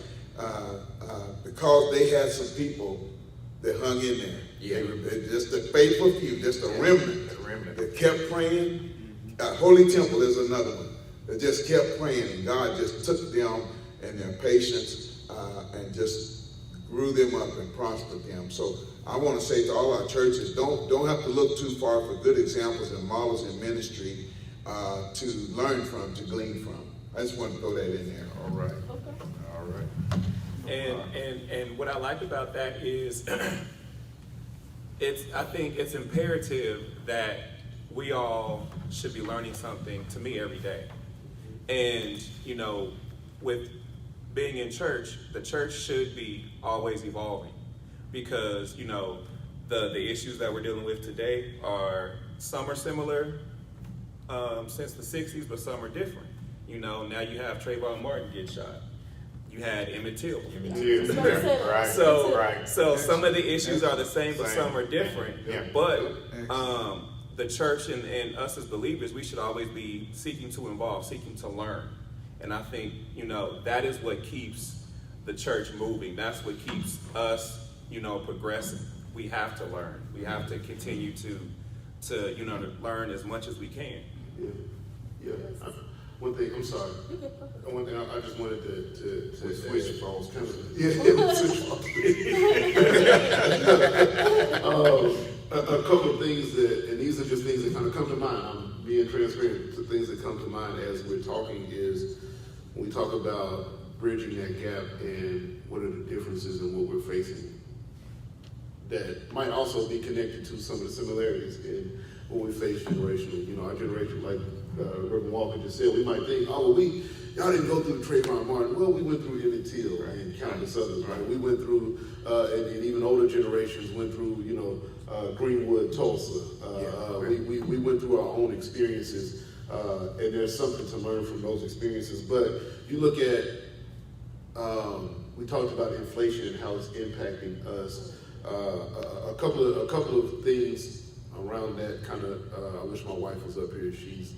because they had some people that hung in there. Yeah. They just the faithful few, just a remnant that kept praying. Holy Temple is another one that just kept praying, and God just took them and their patience and just grew them up and prospered them. So I want to say to all our churches, don't have to look too far for good examples and models in ministry to learn from, to glean from. I just want to throw that in there. All right. Okay. All right. And what I like about that is I think it's imperative that we all should be learning something, to me, every day. And, you know, with being in church, the church should be always evolving, because, you know, the issues that we're dealing with today some are similar since the 60s, but some are different. You know, now you have Trayvon Martin get shot. You had Emmett Till. Right. So some of the issues are the same, but some are different. Yeah. But the church and us as believers, we should always be seeking to evolve, seeking to learn. And I think, you know, that is what keeps the church moving. That's what keeps us, you know, progressing. We have to learn. We have to continue to you know, to learn as much as we can. Yeah. One thing, I'm sorry. One thing I just wanted to Switch phones. switch phones. A couple of things and these are just things that kind of come to mind. I'm being transparent to things that come to mind as we're talking is when we talk about bridging that gap and what are the differences in what we're facing that might also be connected to some of the similarities in what we face generationally. You know, our generation, like Reverend Walker just said, we might think, oh, well, y'all didn't go through Trayvon Martin. Well, we went through Emmett Till and countless others, right? We went through, and even older generations went through, you know, Greenwood, Tulsa. We went through our own experiences, and there's something to learn from those experiences. But you look at, we talked about inflation and how it's impacting us. A couple of things around that kind of, I wish my wife was up here. She's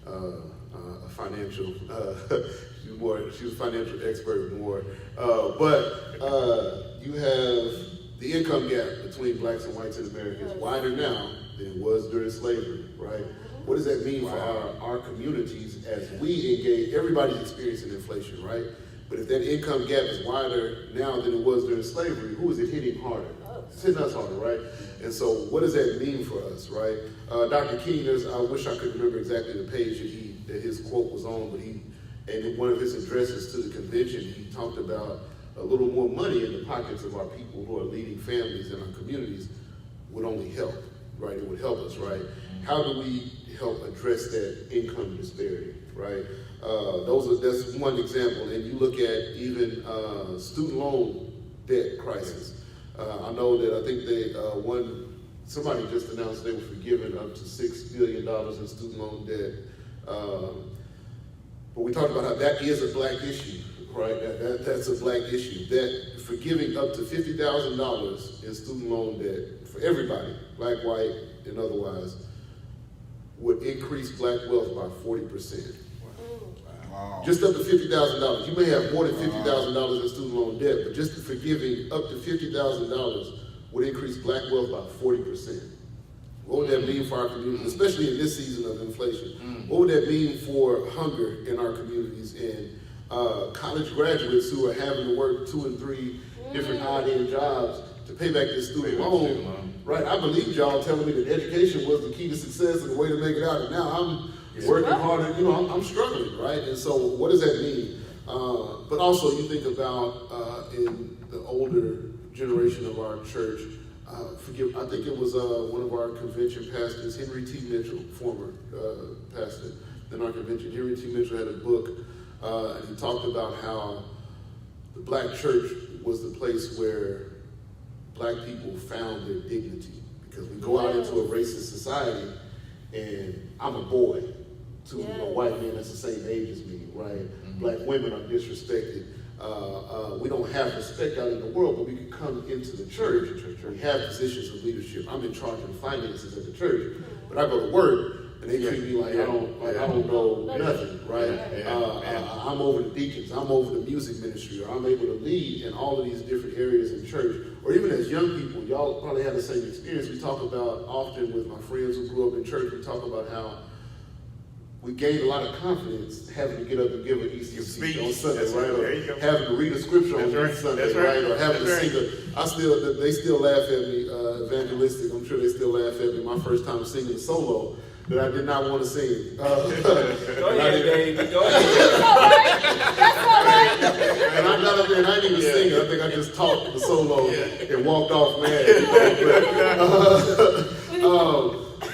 a financial, she's a financial expert more. But you have the income gap between blacks and whites in America is wider now than it was during slavery, right? What does that mean for our communities as we engage? Everybody's experiencing inflation, right? But if that income gap is wider now than it was during slavery, who is it hitting harder? It's hitting us harder, right? And so what does that mean for us, right? Dr. King, I wish I could remember exactly the page that his quote was on, but in one of his addresses to the convention, he talked about a little more money in the pockets of our people who are leading families in our communities would only help, right? It would help us, right? How do we help address that income disparity, right? That's one example. And you look at even student loan debt crisis. I know that I think somebody just announced they were forgiving up to $6 billion in student loan debt. But we talked about how that is a black issue, right? That's a black issue. That forgiving up to $50,000 in student loan debt for everybody, black, white, and otherwise, would increase black wealth by 40%. Wow. Just up to $50,000. You may have more than $50,000 in student loan debt, but just the forgiving up to $50,000 would increase black wealth by 40%. What would that mean for our communities, especially in this season of inflation? What would that mean for hunger in our communities and college graduates who are having to work 2 and 3 different odd-end jobs to pay back this student loan? Right, I believed y'all telling me that education was the key to success and the way to make it out, and now I'm working harder, you know, I'm struggling, right? And so what does that mean? But also you think about in the older generation of our church, I think it was one of our convention pastors, Henry T. Mitchell, former pastor in our convention. Henry T. Mitchell had a book, and he talked about how the black church was the place where black people found their dignity. Because we go out into a racist society, and I'm a boy to Yes. a white man that's the same age as me, right? Black women are disrespected. We don't have respect out in the world, but we can come into the church. We have positions of leadership. I'm in charge of the finances at the church, but I go to work and they treat me like I don't know nothing, right? I'm over the deacons, I'm over the music ministry, or I'm able to lead in all of these different areas in church. Or even as young people, y'all probably have the same experience. We talk about often with my friends who grew up in church, we talk about how we gained a lot of confidence having to get up and give an Easter speech on Sunday, That's right? There you go. Or having to read a scripture on That's right. Easter Sunday, That's right. right? Or having That's to sing they still laugh at me, evangelistic. I'm sure they still laugh at me. My first time singing a solo that I did not want to sing. Go ahead, Dave. Go ahead. That's all right. And I got up there and I didn't even sing it. I think I just talked the solo and walked off mad.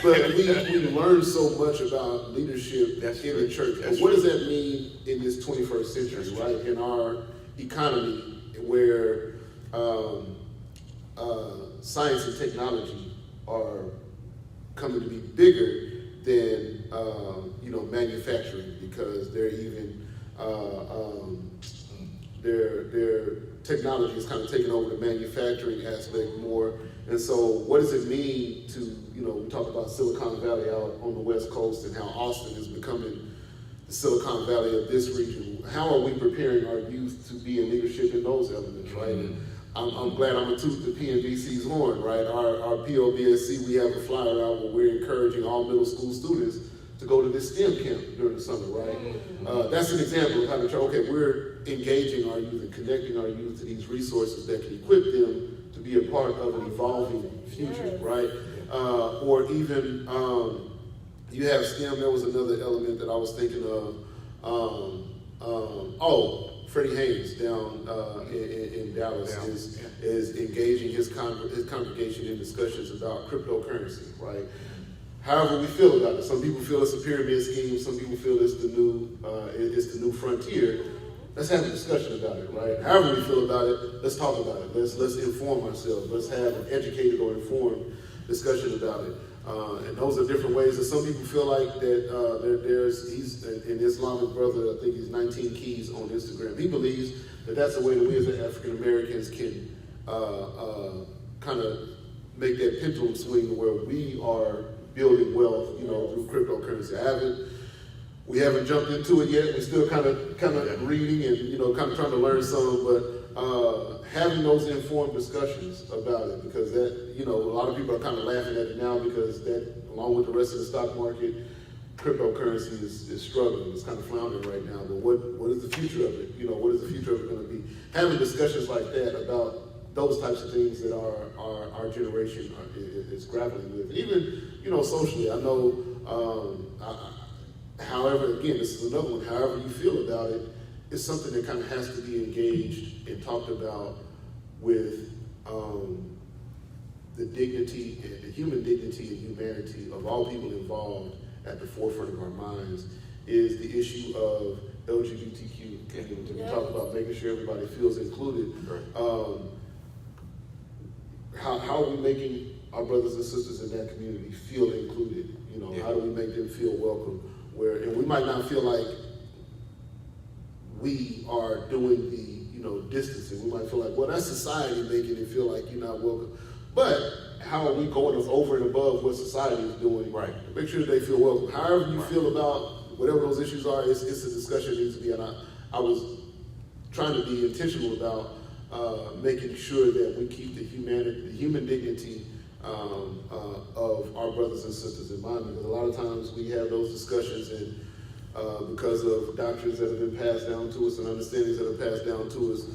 But we learn so much about leadership in the church. But what does that mean in this 21st century, right? In our economy where science and technology are coming to be bigger than manufacturing, because they're even their technology is kind of taking over the manufacturing aspect more. And so what does it mean to, we talk about Silicon Valley out on the West Coast and how Austin is becoming the Silicon Valley of this region. How are we preparing our youth to be in leadership in those elements, right? And I'm glad I'm a toot the PNBC's horn, right? Our POBSC, we have a flyer out where we're encouraging all middle school students to go to this STEM camp during the summer, right? That's an example of how the church, okay, we're engaging our youth and connecting our youth to these resources that can equip them to be a part of an evolving future, right? Or even, you have STEM, there was another element that I was thinking of. Freddie Haynes down in Dallas is engaging his congregation in discussions about cryptocurrency, right? However we feel about it. Some people feel it's a pyramid scheme. Some people feel it's the new frontier. Let's have a discussion about it, right? However we feel about it, let's talk about it. Let's inform ourselves. Let's have an educated or informed discussion about it. And those are different ways that some people feel like that he's an Islamic brother, I think he's 19 Keys on Instagram. He believes that that's the way that we as African Americans can kind of make that pendulum swing where we are building wealth, through cryptocurrency. We haven't jumped into it yet. We're still kind of reading and, kind of trying to learn some, but having those informed discussions about it, because that, a lot of people are kind of laughing at it now because that, along with the rest of the stock market, cryptocurrency is struggling. It's kind of floundering right now. But what is the future of it? What is the future of it going to be? Having discussions like that about those types of things that our generation is grappling with. Even, socially, I know, however, again, this is another one, however you feel about it, it's something that kind of has to be engaged and talked about with the dignity, the human dignity and humanity of all people involved at the forefront of our minds is the issue of LGBTQ community. We talk about making sure everybody feels included. How are we making our brothers and sisters in that community feel included? How do we make them feel welcome? And we might not feel like we are doing the, distancing. We might feel like, well, that's society making it feel like you're not welcome. But how are we going over and above what society is doing? Right. To make sure they feel welcome. However you feel about whatever those issues are, it's a discussion that needs to be. And I was trying to be intentional about making sure that we keep the human dignity of our brothers and sisters in mind, because a lot of times we have those discussions and because of doctrines that have been passed down to us and understandings that are passed down to us,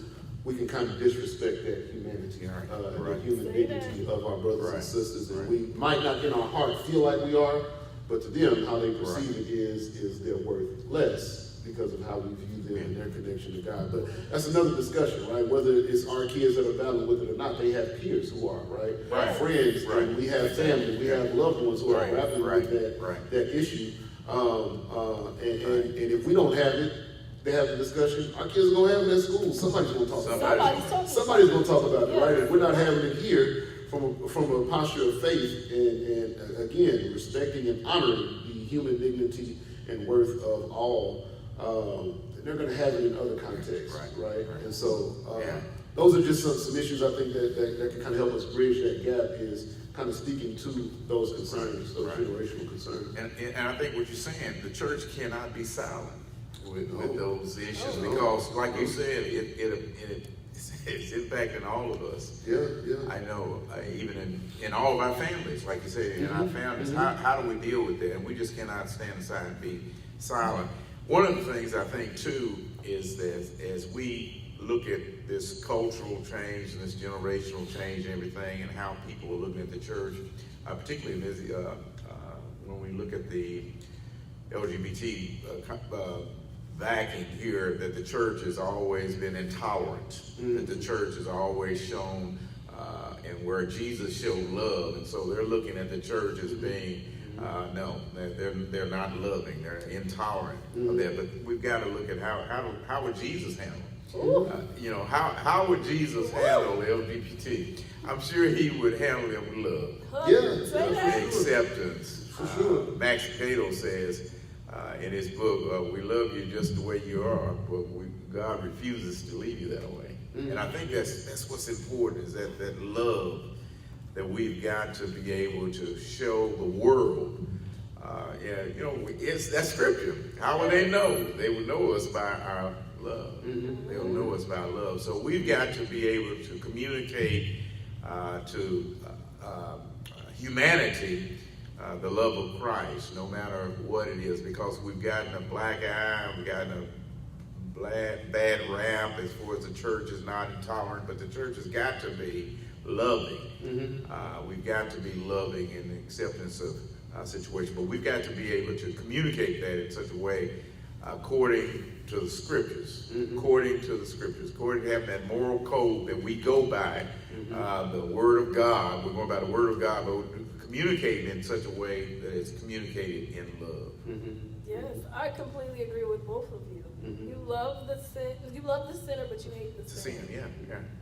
we can kind of disrespect that humanity, the human dignity of our brothers and sisters. And we might not in our heart feel like we are, but to them, how they perceive it is their worth less because of how we view them and their connection to God. But that's another discussion, right? Whether it's our kids that are battling with it or not, they have peers who are, right? Friends, and we have family, we have loved ones who are grappling with that issue. And if we don't have it, they have the discussion, our kids are going to have it at school. Somebody's going to talk about it. Somebody's going to talk about it, right? If we're not having it here, from a posture of faith and again, respecting and honoring the human dignity and worth of all, they're going to have it in other contexts, right? And so those are just some issues I think that can kind of help us bridge that gap, is kind of speaking to those concerns, those generational concerns. And I think what you're saying, the church cannot be silent with those issues, because like you said, it's impacting all of us. Yeah. I know, even in all of our families, like you said, in our families, how do we deal with that? And we just cannot stand aside and be silent. One of the things I think too is that as we look at this cultural change and this generational change and everything, and how people are looking at the church, particularly in this, when we look at the LGBT backing here, that the church has always been intolerant, that the church has always shown, and where Jesus showed love, and so they're looking at the church as being, no, they're not loving, they're intolerant of that. But we've got to look at how would Jesus handle it? How would Jesus handle LGBT? I'm sure he would handle it with love. Yeah. Acceptance. For sure. Max Cato says in his book, we love you just the way you are, but God refuses to leave you that way. And I think that's what's important, is that love that we've got to be able to show the world. That's scripture. How will they know? They will know us by our love. They'll know us by our love. So we've got to be able to communicate to humanity the love of Christ, no matter what it is, because we've gotten a black eye, we've gotten a bad rap as far as the church is not intolerant, but the church has got to be loving. We've got to be loving in the acceptance of situation, but we've got to be able to communicate that in such a way according to the scriptures, according to having that moral code that we go by, the Word of God. We're going by the Word of God, but we're communicating in such a way that it's communicated in love. Yes, I completely agree with both of you. You love the sinner, but you hate the sin. Yeah.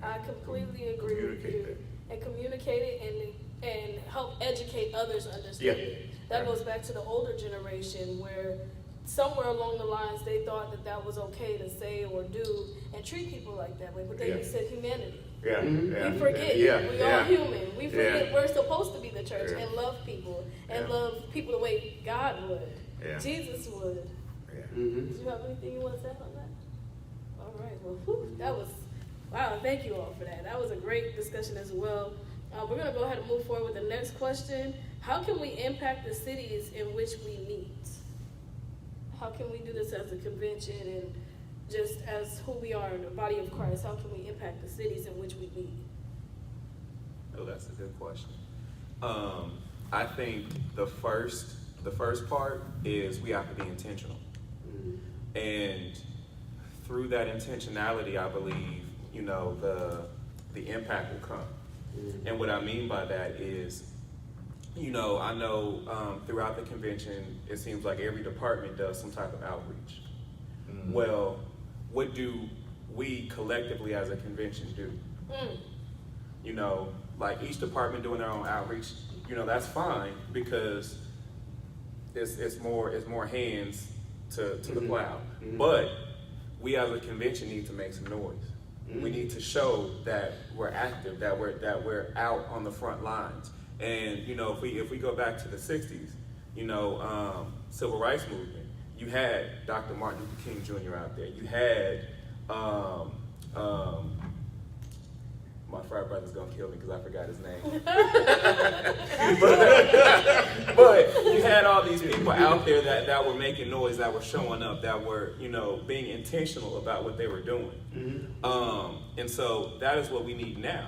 I completely agree with you. That. And communicate it and help educate others understand it. That goes back to the older generation, where somewhere along the lines they thought that was okay to say or do and treat people like that way, but then you said humanity. We forget. We are human. We forget we're supposed to be the church and love people and love people the way God would. Jesus would. Do you have anything you want to say on that? All right. Well, wow, thank you all for that. That was a great discussion as well. We're going to go ahead and move forward with the next question. How can we impact the cities in which we meet? How can we do this as a convention and just as who we are in the body of Christ? How can we impact the cities in which we meet? Oh, that's a good question. I think the first part is we have to be intentional. And through that intentionality, I believe, the impact will come. And what I mean by that is, I know throughout the convention, it seems like every department does some type of outreach. Well, what do we collectively as a convention do? Like each department doing their own outreach, that's fine, because it's more hands to the plow. But we as a convention need to make some noise. We need to show that we're active, that we're out on the front lines. And if we go back to the 60s, civil rights movement, you had Dr. Martin Luther King Jr. out there. You had my frat brother's gonna kill me because I forgot his name. but you had all these people out there that were making noise, that were showing up, that were being intentional about what they were doing. And so that is what we need now.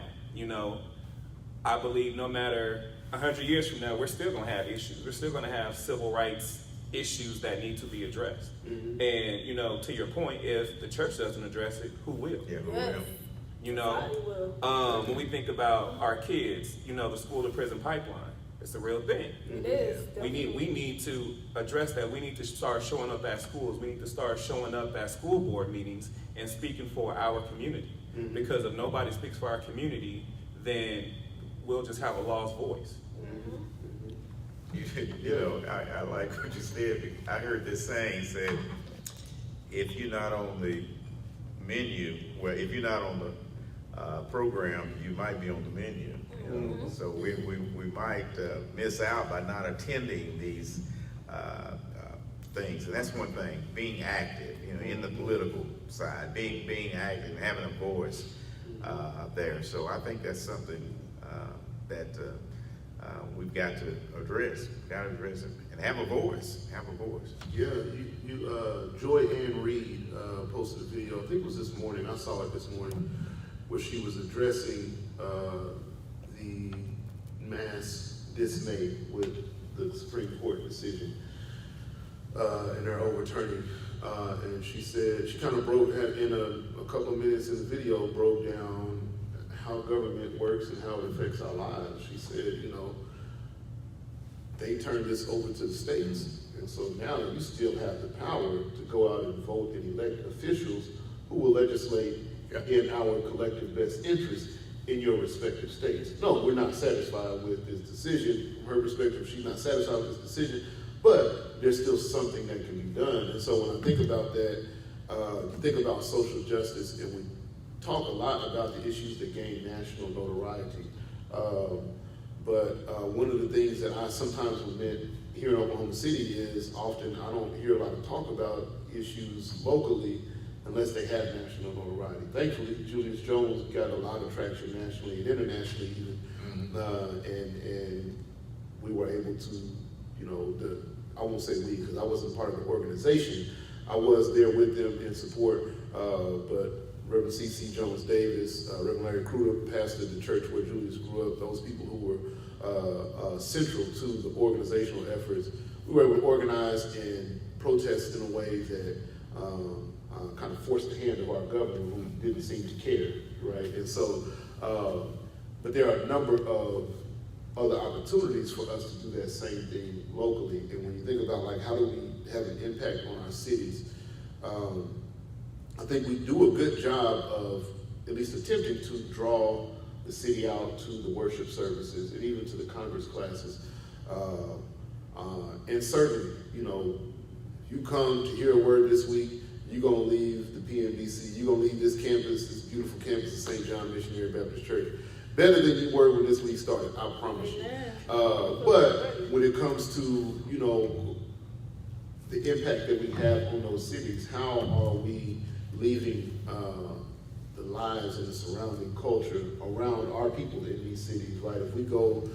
I believe no matter 100 years from now, we're still gonna have issues. We're still gonna have civil rights issues that need to be addressed. And to your point, if the church doesn't address it, who will? Yeah, who will? When we think about our kids, the school to prison pipeline, it's a real thing. It is. We need to address that. We need to start showing up at schools. We need to start showing up at school board meetings and speaking for our community. Because if nobody speaks for our community, then we'll just have a lost voice. You know, I like what you said. I heard this saying said, if you're not on the menu, well, if you're not on the program, you might be on the menu. You know? So we might miss out by not attending these things. And that's one thing, being active, you know, in the political side, being active and having a voice there. So I think that's something that we've got to address. We've got to address it and have a voice. Have a voice. Yeah, Joy Ann Reed posted a video, I think it was this morning, I saw it this morning, where she was addressing the mass dismay with the Supreme Court decision and their overturning. And she said, she kind of in a couple of minutes in the video, broke down how government works and how it affects our lives. She said, you know, they turned this over to the states. And so now you still have the power to go out and vote and elect officials who will legislate in our collective best interest in your respective states. No, we're not satisfied with this decision. From her perspective, she's not satisfied with this decision, but there's still something that can be done. And so when I think about that, you think about social justice, and we talk a lot about the issues that gain national notoriety. But one of the things that I sometimes lament here in Oklahoma City is often I don't hear a lot of talk about issues locally unless they have national notoriety. Thankfully, Julius Jones got a lot of traction nationally and internationally even, and we were able to, you know, I won't say we because I wasn't part of the organization. I was there with them in support, but Reverend C.C. Jones Davis, Reverend Larry Crudup pastored the church where Julius grew up, those people who were central to the organizational efforts. We were able to organize and protest in a way that kind of forced the hand of our governor who didn't seem to care, right? And so, but there are a number of other opportunities for us to do that same thing locally. And when you think about like how do we have an impact on our cities, I think we do a good job of at least attempting to draw the city out to the worship services and even to the Congress classes. And certainly, you know, you come to hear a word this week, you're gonna leave the PNBC, you're gonna leave this campus, this beautiful campus of St. John Missionary Baptist Church, better than you were when this week started, I promise you. But when it comes to, you know, the impact that we have on those cities, how are we leaving the lives and the surrounding culture around our people in these cities, right? If we go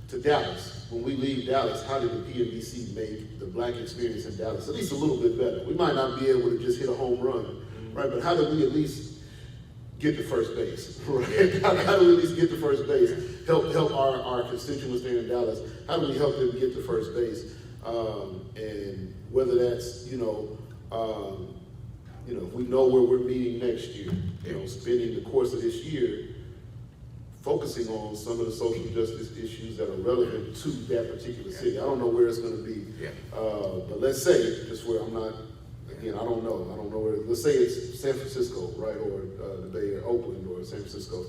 to Dallas, when we leave Dallas, how did the PNBC make the Black experience in Dallas at least a little bit better? We might not be able to just hit a home run, right? But how do we at least get to first base, right? How do we at least get to first base? Help our constituents there in Dallas. How do we help them get to first base? And whether that's, if we know where we're meeting next year, spending the course of this year focusing on some of the social justice issues that are relevant to that particular city. I don't know where it's going to be, but let's say, just where I'm not, again, I don't know where, let's say it's San Francisco, right, or the Bay Area, Oakland, or San Francisco.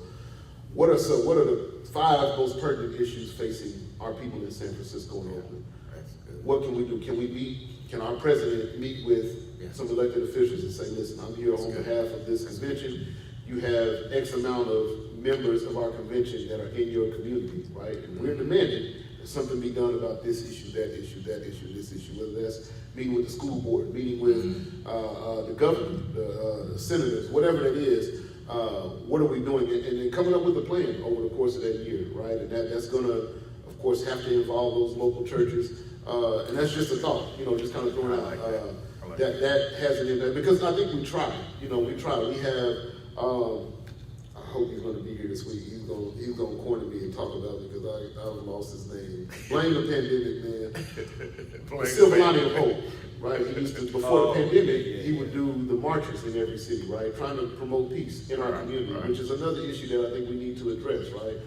What are the 5 most pertinent issues facing our people in San Francisco and Oakland? What can we do? Can our president meet with some elected officials and say, listen, I'm here on behalf of this convention. You have X amount of members of our convention that are in your community, right? And we're demanding that something be done about this issue, that issue, this issue, whether that's meeting with the school board, meeting with the governor, the senators, whatever that is. What are we doing? And then coming up with a plan over the course of that year, right? And that's going to, of course, have to involve those local churches. And that's just a thought, just kind of throwing out. That has an impact, because I think we try. We try. We have, I hope he's going to be here this week. He's going to corner me and talk about it, because I've lost his name. Blame the pandemic, man. Silver lining of hope, right? He used to, before the pandemic, he would do the marches in every city, right? Trying to promote peace in our community, which is another issue that I think we need to address, right?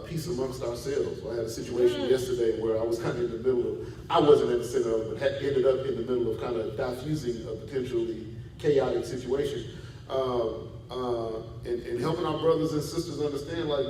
Peace amongst ourselves. I had a situation yesterday where I was kind of in the middle of, I wasn't at the center of it, but ended up in the middle of kind of diffusing a potentially chaotic situation. And helping our brothers and sisters understand, like,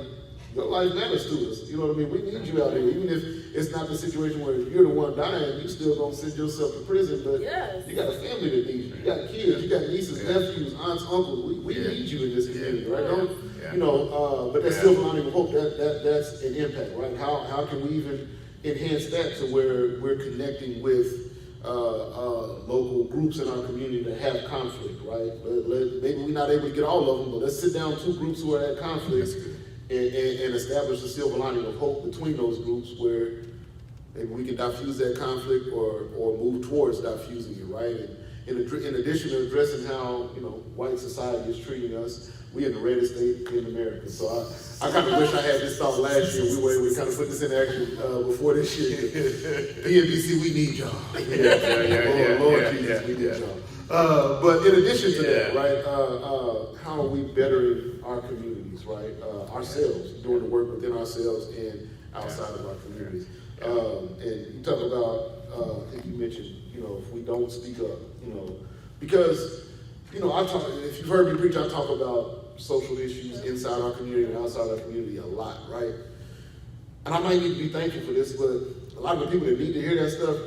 your life matters to us. You know what I mean? We need you out here. Even if it's not the situation where you're the one dying, you still gonna send yourself to prison, but Yes. you got a family that needs you. You got kids, you got nieces, nephews, aunts, uncles. We need you in this community, right? Don't, you know, but that silver lining of hope, that's an impact, right? How can we even enhance that to where we're connecting with local groups in our community that have conflict, right? Maybe we're not able to get all of them, but let's sit down 2 groups who are at conflict and establish a silver lining of hope between those groups where maybe we can diffuse that conflict or move towards diffusing it, right? And in addition to addressing how, you know, white society is treating us, we in the reddest state in America. So I kind of wish I had this thought last year. We were able to kind of put this in action before this year. PNBC, we need y'all. Lord Jesus, we need y'all. But in addition to that, right, how are we bettering our communities, right? Ourselves, doing the work within ourselves and outside of our communities. And you talk about, I think you mentioned, you know, if we don't speak up, you know, because, you know, if you've heard me preach, I talk about social issues inside our community and outside our community a lot, right? And I might need to be thankful for this, but a lot of the people that need to hear that stuff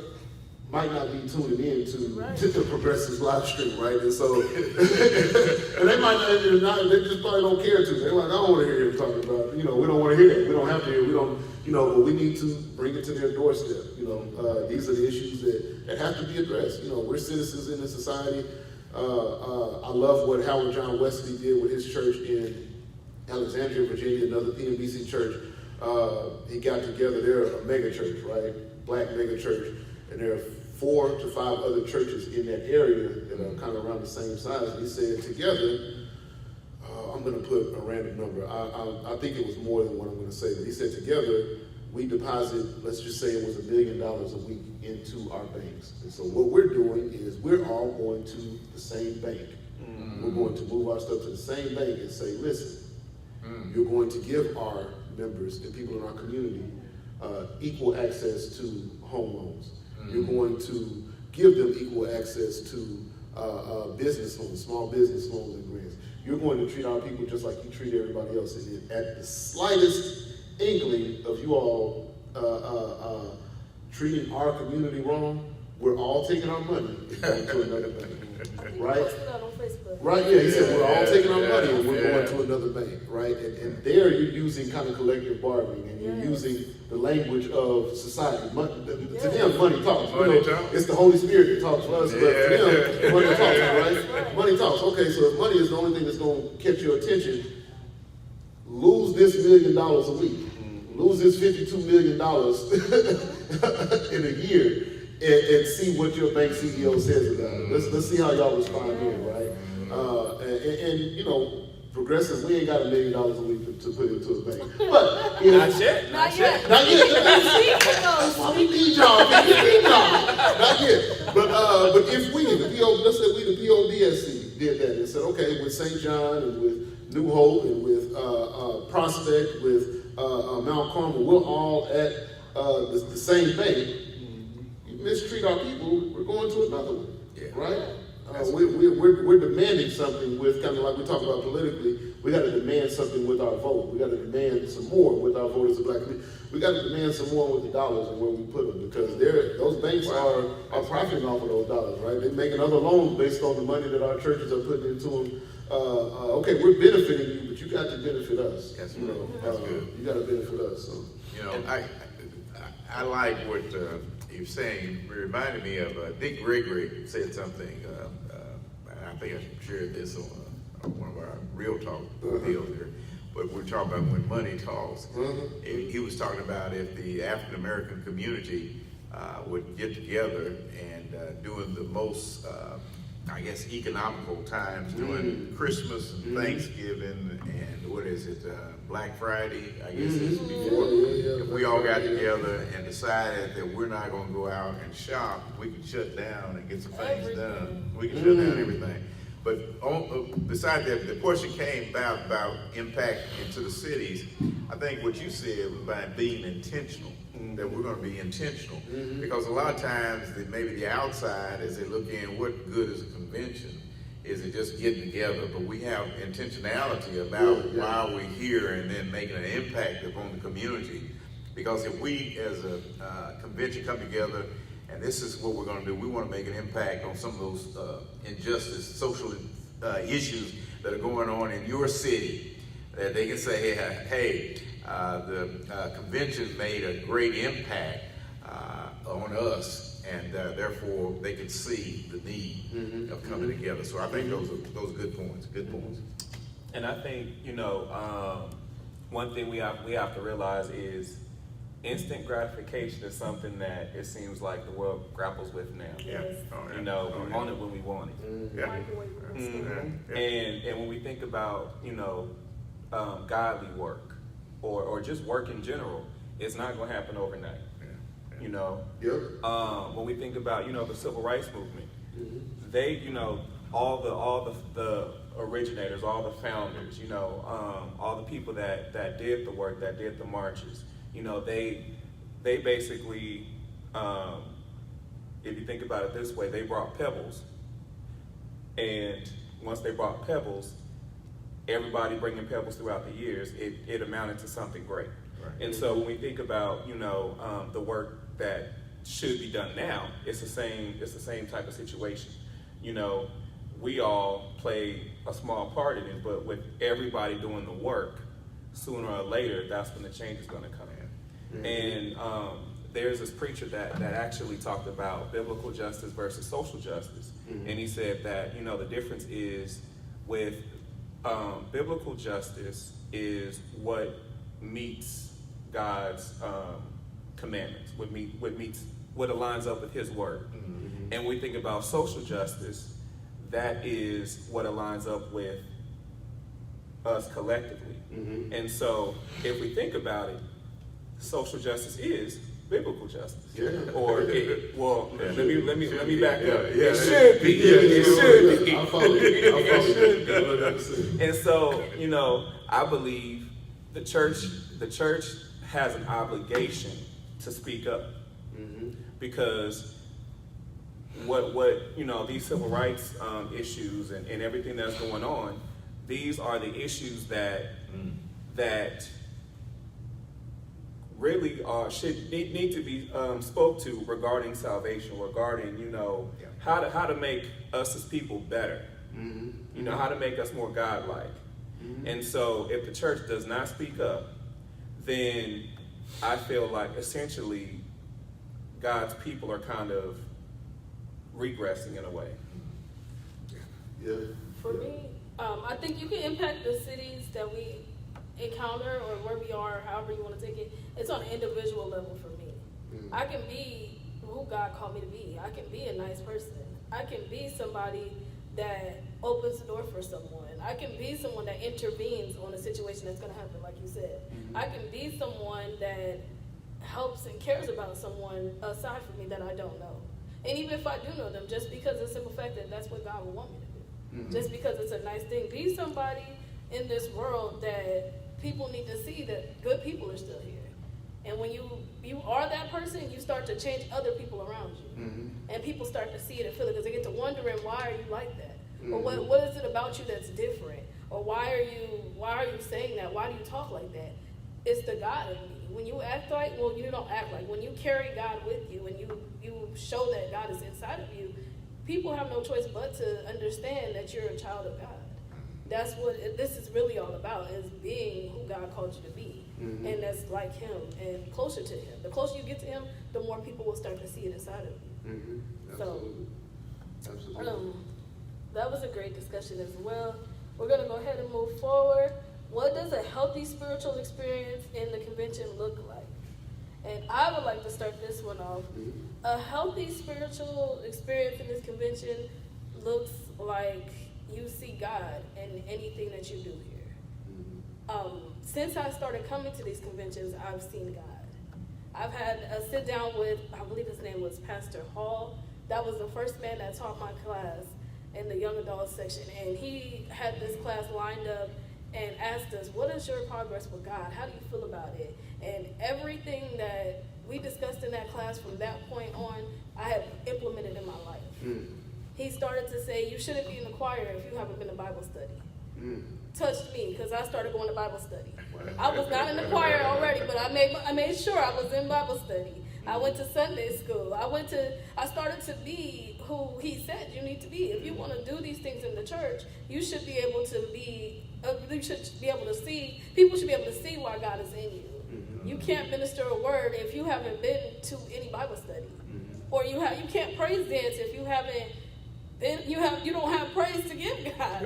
might not be tuning in to the Progressive live stream, right? And so, and they might not, they just probably don't care to. They're like, I don't want to hear him talking about, you know, we don't want to hear that. We don't have to hear, we don't, you know, but we need to bring it to their doorstep. You know, these are the issues that have to be addressed. You know, we're citizens in this society. I love what Howard John Wesley did with his church in Alexandria, Virginia, another PNBC church. He got together, they're a mega church, right? Black mega church. And there are 4 to 5 other churches in that area that are kind of around the same size. And he said, together, I'm going to put a random number. I think it was more than what I'm going to say. But he said, together, we deposit, let's just say it was $1 million a week into our banks. And so what we're doing is we're all going to the same bank. Mm-hmm. We're going to move our stuff to the same bank and say, listen, you're going to give our members and people in our community equal access to home loans. You're going to give them equal access to business loans, small business loans and grants. You're going to treat our people just like you treat everybody else. And at the slightest inkling of you all treating our community wrong, we're all taking our money and going to another bank. Right? Right, yeah, he said we're all taking our money and we're going to another bank, right? And there you're using kind of collective bargaining and you're using the language of society. To them, money talks. It's the Holy Spirit that talks for us, but to them, money talks, right? Money talks. Okay, so if money is the only thing that's going to catch your attention, lose this $1 million a week. Lose this $52 million in a year. And see what your bank CEO says about it. Let's see how y'all respond here, right? And you know, Progressive, we ain't got $1 million a week to put into a bank. But Not yet. Not yet. We need y'all. Not yet. But if we, let's say we, the PODSC, did that and said, okay, with St. John and with New Hope and with Prospect, with Mount Carmel, we're all at the same bank. Mistreat our people, we're going to another one, right? We're demanding something with, kind of like we talk about politically, we got to demand something with our vote. We got to demand some more with our vote as a black community. We got to demand some more with the dollars and where we put them, because those banks are profiting off of those dollars, right? They're making other loans based on the money that our churches are putting into them. Okay, we're benefiting you, but you got to benefit us. That's you know, that's good. You got to benefit us. So. You know, I like what you're saying. It reminded me of Dick Gregory said something, and I think I shared this on one of our Real Talk deals here, but we're talking about when money talks. He was talking about if the African American community would get together and doing the most, I guess, economical times, doing Christmas and Thanksgiving and what is it, Black Friday, I guess it's before. If we all got together and decided that we're not going to go out and shop, we can shut down and get some things done. We can shut down everything. But besides that, the portion came about impact into the cities. I think what you said was by being intentional, that we're going to be intentional. Because a lot of times, maybe the outside, as they look in, what good is a convention is it just getting together, but we have intentionality about why we're here and then making an impact upon the community. Because if we as a convention come together and this is what we're going to do, we want to make an impact on some of those injustice, social issues that are going on in your city, that they can say, hey, the convention made a great impact on us, and therefore they can see the need of coming together. So I think those are good points. Good points. And I think, one thing we have to realize is instant gratification is something that it seems like the world grapples with now. Yeah. We want it when we want it. Yeah. And when we think about, godly work or just work in general, it's not going to happen overnight. When we think about, the civil rights movement, they, all the originators, all the founders, all the people that did the work, that did the marches, they basically, if you think about it this way, they brought pebbles. And once they brought pebbles, everybody bringing pebbles throughout the years, it amounted to something great. Right. And so when we think about, the work that should be done now, it's the same type of situation. We all play a small part in it, but with everybody doing the work, sooner or later, that's when the change is going to come in. And there's this preacher that actually talked about biblical justice versus social justice. And he said that, the difference is with biblical justice is what meets God's commandments, what aligns up with his word. And we think about social justice, that is what aligns up with us collectively. And so if we think about it, social justice is biblical justice. Yeah. Or let me back up. Yeah, It should be. It should be. I'll follow you. And so, I believe the church has an obligation to speak up. Because what these civil rights issues and everything that's going on, these are the issues that really should need to be spoke to regarding salvation, regarding how to make us as people better, how to make us more godlike. And so if the church does not speak up, then I feel like essentially God's people are kind of regressing in a way. For me, I think you can impact the cities that we encounter or where we are, however you want to take it. It's on an individual level for me. I can be who God called me to be. I can be a nice person. I can be somebody that opens the door for someone. I can be someone that intervenes on a situation that's going to happen, like you said. I can be someone that helps and cares about someone aside from me that I don't know. And even if I do know them, just because of the simple fact that that's what God would want me to do. Just because it's a nice thing. Be somebody in this world that people need to see that good people are still here. And when you are that person, you start to change other people around you. And people start to see it and feel it because they get to wondering, why are you like that? Or what is it about you that's different? Or why are you saying that? Why do you talk like that? It's the God in me. When you act like, well, you don't act like. When you carry God with you and you show that God is inside of you, people have no choice but to understand that you're a child of God. That's what this is really all about, is being who God called you to be. And that's like him and closer to him. The closer you get to him, the more people will start to see it inside of you. Absolutely. That was a great discussion as well. We're going to go ahead and move forward. What does a healthy spiritual experience in the convention look like? And I would like to start this one off. A healthy spiritual experience in this convention looks like you see God in anything that you do here. Since I started coming to these conventions, I've seen God. I've had a sit down with, I believe his name was Pastor Hall. That was the first man that taught my class in the young adult section. And he had this class lined up and asked us, what is your progress with God? How do you feel about it? And everything that we discussed in that class from that point on, I have implemented in my life. he started to say, you shouldn't be in the choir if you haven't been to Bible study. Touched me, because I started going to Bible study. I was not in the choir already, but I made sure I was in Bible study. I went to Sunday school. I started to be who he said you need to be. If you want to do these things in the church, you should be able to see, people should be able to see why God is in you. You can't minister a word if you haven't been to any Bible study. Or you can't praise dance if you haven't. Then you don't have praise to give God.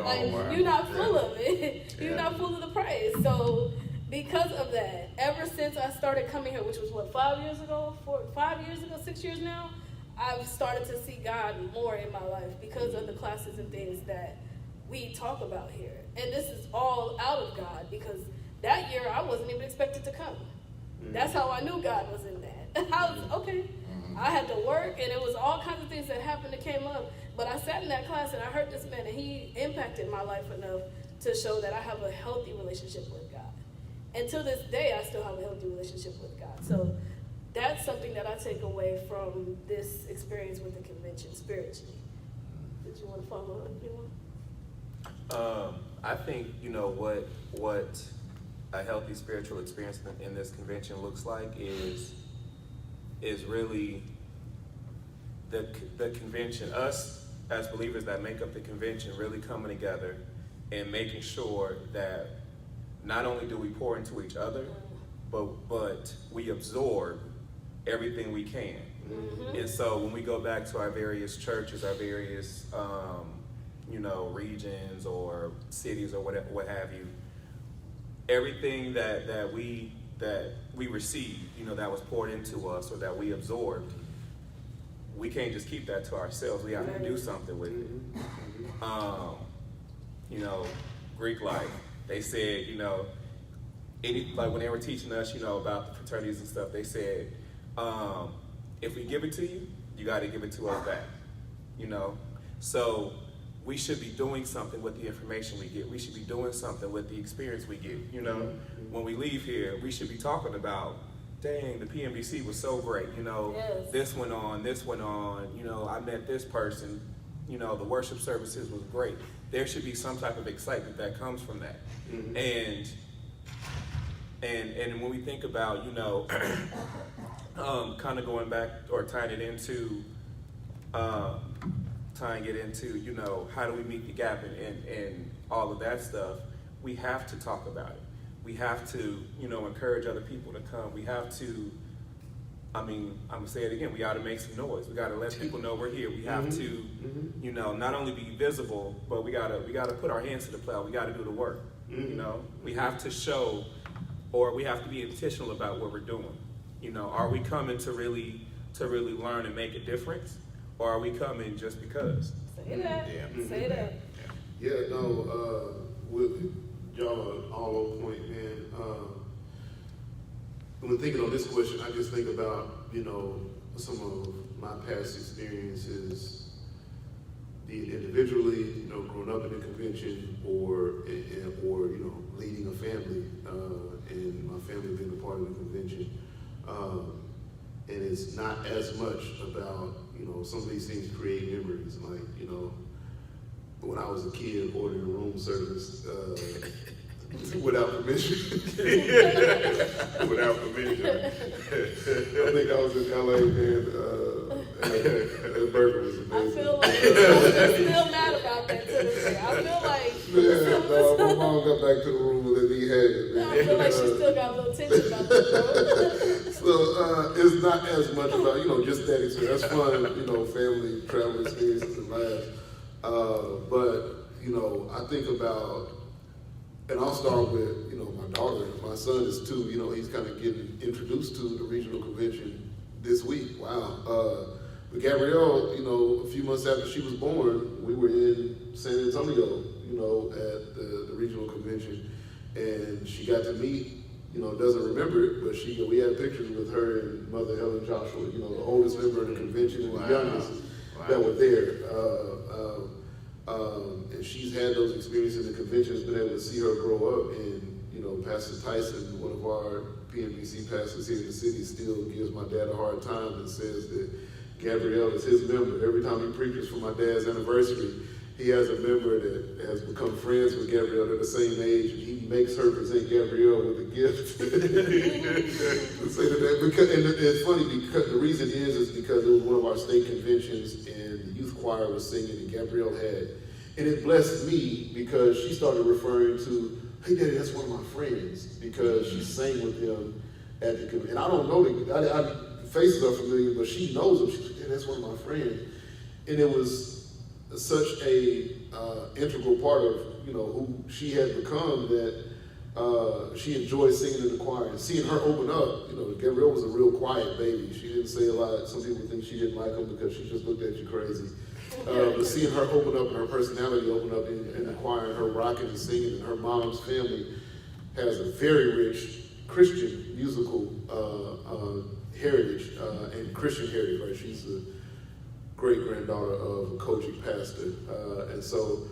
You're not full of it. You're not full of the praise. So because of that, ever since I started coming here, which was 5 years ago, 6 years now, I've started to see God more in my life because of the classes and things that we talk about here. And this is all out of God, because that year I wasn't even expected to come. That's how I knew God was in that. I was okay. I had to work, and it was all kinds of things that happened that came up. But I sat in that class, and I heard this man, and he impacted my life enough to show that I have a healthy relationship with God. And to this day, I still have a healthy relationship with God. So that's something that I take away from this experience with the convention spiritually. Did you want to follow up? I think, what a healthy spiritual experience in this convention looks like is really the convention, us as believers that make up the convention really coming together and making sure that not only do we pour into each other, but we absorb everything we can. And so when we go back to our various churches, our various regions or cities or whatever, what have you, everything that we received, that was poured into us or that we absorbed, we can't just keep that to ourselves. We have to do something with it. Greek life, they said, when they were teaching us, about the fraternities and stuff, they said, if we give it to you, you got to give it to us back. So we should be doing something with the information we get. We should be doing something with the experience we get. When we leave here, we should be talking about, dang, the PMBC was so great. Yes. This went on. I met this person. The worship services was great. There should be some type of excitement that comes from that. And when we think about, kind of going back or tying it into, how do we meet the gap and all of that stuff, we have to talk about it. We have to, encourage other people to come. We have to, I'm going to say it again, we got to make some noise. We got to let people know we're here. We have to, not only be visible, but we got to put our hands to the plow. We got to do the work. We have to show, or we have to be intentional about what we're doing. Are we coming to really learn and make a difference? Or are we coming just because? Say that. Say that. Yeah, no, y'all are all on point, man. When thinking on this question, I just think about, some of my past experiences, be it individually, growing up in a convention, or leading a family, and my family being a part of the convention. And it's not as much about, some of these things create memories. Like, when I was a kid ordering room service without permission. Without permission. I think I was in LA, and that burger was amazing. I feel like I'm still mad about that to this day. I feel like my mom got back to the room and let me have it. I feel like she still got a little tension about that, bro. So it's not as much about, just that experience. That's fun, family, travel experiences and laughs. But, I think about, and I'll start with, my daughter. My son is 2, he's kind of getting introduced to the regional convention this week. Wow. But Gabrielle, a few months after she was born, we were in San Antonio, at the regional convention. And she got to meet, doesn't remember it, but we had pictures with her and Mother Helen Joshua, the oldest member of the convention and the youngest that were there. And she's had those experiences in the conventions, been able to see her grow up. And, Pastor Tyson, one of our PMBC pastors here in the city, still gives my dad a hard time and says that Gabrielle is his member. Every time he preaches for my dad's anniversary, he has a member that has become friends with Gabrielle. They're the same age, and he makes her present Gabrielle with a gift. Say that because, and it's funny because the reason is because it was one of our state conventions, and the youth choir was singing, and Gabrielle had, and it blessed me because she started referring to, "Hey, Daddy, that's one of my friends," because she sang with him at the convention. And I don't know the faces are familiar, but she knows him. She's like, "Yeah, that's one of my friends," and it was such a integral part of who she had become that she enjoyed singing in the choir and seeing her open up. Gabrielle was a real quiet baby. She didn't say a lot. Some people think she didn't like him because she just looked at you crazy. But seeing her open up and her personality open up in the choir and her rocking and singing, and her mom's family has a very rich Christian musical heritage and Christian heritage. Right? She's the great-granddaughter of a coaching pastor. And so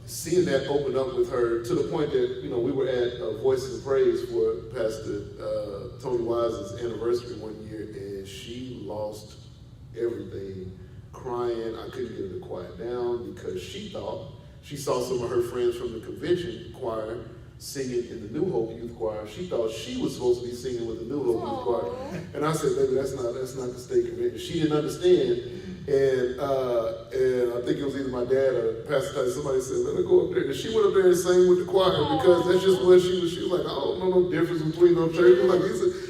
seeing that open up with her to the point that, we were at Voices of Praise for Pastor Tony Wise's anniversary one year, and she lost everything, crying. I couldn't get her to quiet down because she thought she saw some of her friends from the convention choir singing in the New Hope Youth Choir. She thought she was supposed to be singing with the New Hope Youth Choir. And I said, "Baby, that's not the state convention." She didn't understand. And I think it was either my dad or Pastor Tyson, somebody said, "Let her go up there." And she went up there and sang with the choir because that's just what she was. She was like, "I don't know no difference between no churches. Like,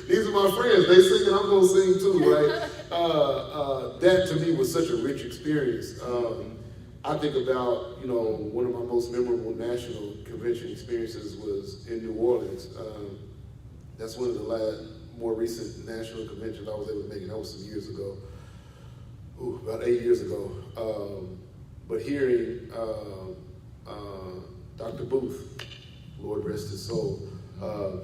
these are my friends. They sing and I'm going to sing too," right? That to me was such a rich experience. I think about, one of my most memorable national convention experiences was in New Orleans. That's one of the more recent national conventions I was able to make, and that was some years ago. About 8 years ago. But hearing Dr. Booth, Lord rest his soul,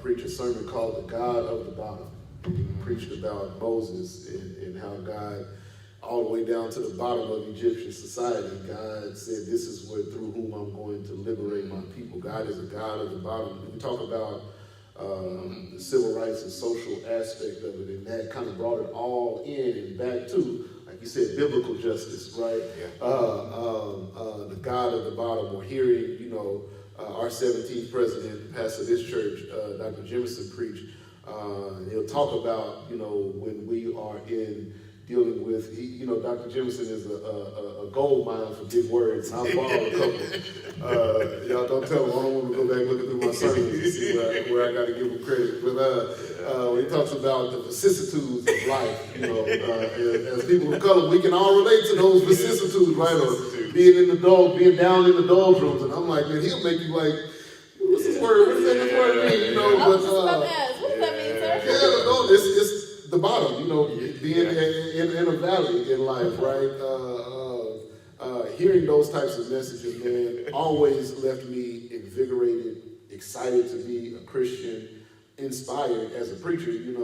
preach a sermon called "The God of the Bottom." He preached about Moses and how God, all the way down to the bottom of Egyptian society, God said, "This is through whom I'm going to liberate my people." God is a God of the bottom. And we talk about the civil rights and social aspect of it, and that kind of brought it all in and back to, like you said, biblical justice, right? Yeah. The God of the bottom. Or hearing, our 17th president, pastor of this church, Dr. Jemison, preach. He'll talk about, when we are dealing with, Dr. Jemison is a gold mine for big words. I'll borrow a couple. Y'all don't tell him. I don't want to go back looking through my sermons and see where I got to give him credit. But when he talks about the vicissitudes of life, as people of color, we can all relate to those vicissitudes, right? Or being down in the doldrums. And I'm like, man, he'll make you like, what's this word? What does this word mean? I was just about to ask, what does that mean, sir? Yeah, no, it's the bottom, being in a valley in life, right? Hearing those types of messages, man, always left me invigorated, excited to be a Christian, inspired as a preacher, and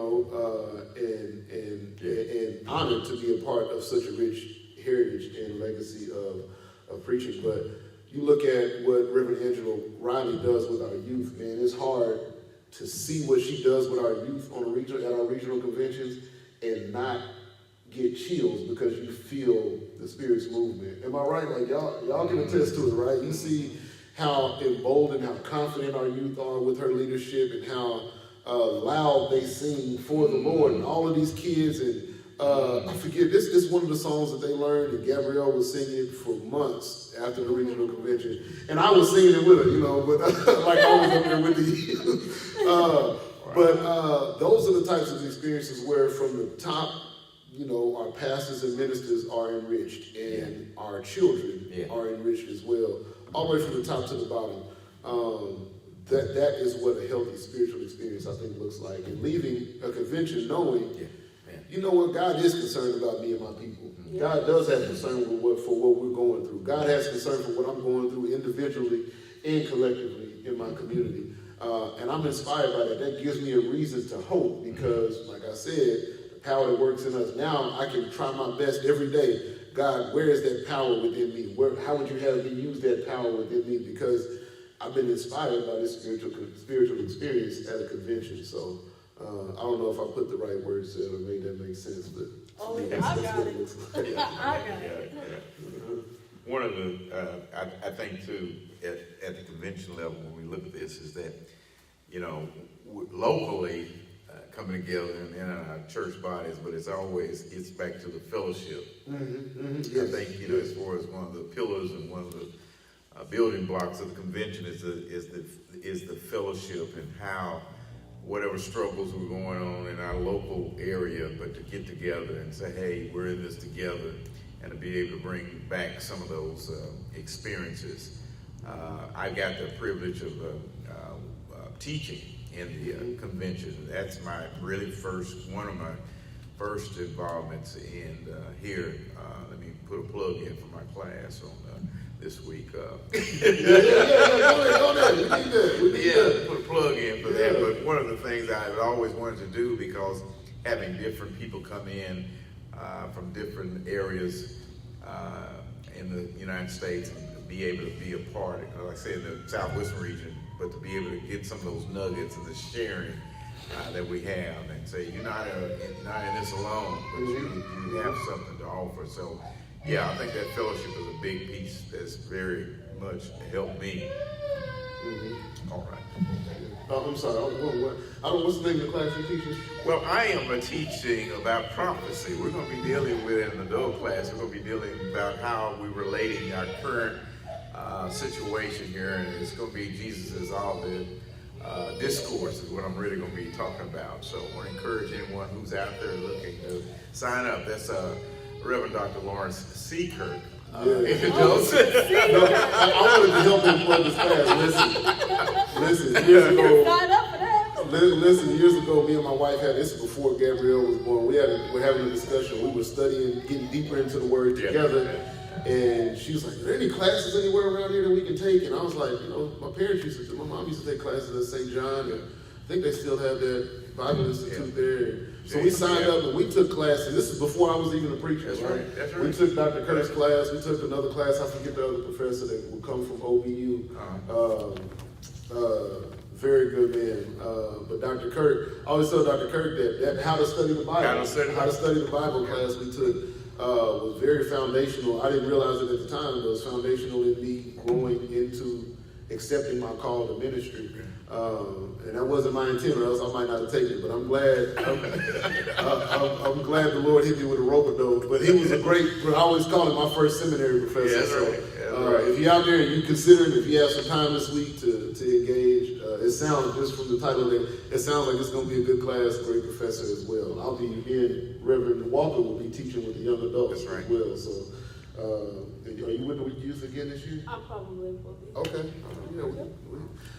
honored to be a part of such a rich heritage and legacy of preaching. But you look at what Reverend Angela Riley does with our youth, man, it's hard to see what she does with our youth at our regional conventions and not get chills because you feel the Spirit's movement. Am I right? Like y'all can attest to it, right? You see how emboldened, how confident our youth are with her leadership, and how loud they sing for the Lord, and all of these kids. And I forget, this is one of the songs that they learned, and Gabrielle was singing it for months after the regional convention. And I was singing it with her, but like I was up there with the youth. But those are the types of experiences where from the top, our pastors and ministers are enriched, and our children are enriched as well, all the way from the top to the bottom. That is what a healthy spiritual experience, I think, looks like. And leaving a convention knowing, you know what, God is concerned about me and my people. Yeah. God does have concern for what we're going through. God has concern for what I'm going through individually and collectively in my community. And I'm inspired by that. That gives me a reason to hope because, like I said, the power that works in us, now I can try my best every day. God, where is that power within me? How would you have me use that power within me? Because I've been inspired by this spiritual experience at a convention. So I don't know if I put the right words in or made that make sense, but Oh, I got it. I got it. One of the, I think too, at the convention level, when we look at this, is that, you know, locally, coming together in our church bodies, but it's back to the fellowship. Yes. I think, you know, as far as one of the pillars and one of the building blocks of the convention is the fellowship, and how whatever struggles were going on in our local area, but to get together and say, hey, we're in this together, and to be able to bring back some of those experiences. I got the privilege of teaching in the convention. That's one of my first involvements in here. Let me put a plug in for my class on this week. Go there. We need that. Put a plug in for that. But one of the things I had always wanted to do, because having different people come in from different areas in the United States and be able to be a part, like I said, in the Southwestern region, but to be able to get some of those nuggets and the sharing that we have, and say, you're not in this alone, but you have something to offer. So, yeah, I think that fellowship is a big piece that's very much helped me. All right. I'm sorry. What's the name of the class you're teaching? Well, I am teaching about prophecy. We're going to be dealing with, in an adult class, we're going to be dealing about how we're relating our current situation here, and it's going to be Jesus' Olivet discourse is what I'm really going to be talking about. So I want to encourage anyone who's out there looking to sign up. That's Reverend Dr. Lawrence C. Kirk. I wanted to help him plug his class. Listen, years ago. Sign up for that. Listen, years ago, me and my wife had this before Gabrielle was born. We're having a discussion. We were studying, getting deeper into the Word together. And she was like, "Are there any classes anywhere around here that we can take?" And I was like, you know, my mom used to take classes at St. John. And I think they still have that Bible Institute there. So we signed up and we took classes. This is before I was even a preacher. That's right. That's right. We took Dr. Kirk's class. We took another class. I forget the other professor that would come from OBU. Very good man. But Dr. Kirk, I always tell Dr. Kirk that how to study the Bible. How to study the Bible class we took was very foundational. I didn't realize it at the time, but it was foundational in me growing into accepting my call to ministry. And that wasn't my intent, or else I might not have taken it. But I'm glad. I'm glad the Lord hit me with a rope-a-dope. But he was a great. I always call him my first seminary professor. That's right. If you're out there and you consider it, if you have some time this week to engage, it sounds, just from the title there, it sounds like it's going to be a good class, great professor as well. I'll be in. Reverend Walker will be teaching with the young adults as well. So, are you with the youth again this year? I probably will be. Okay.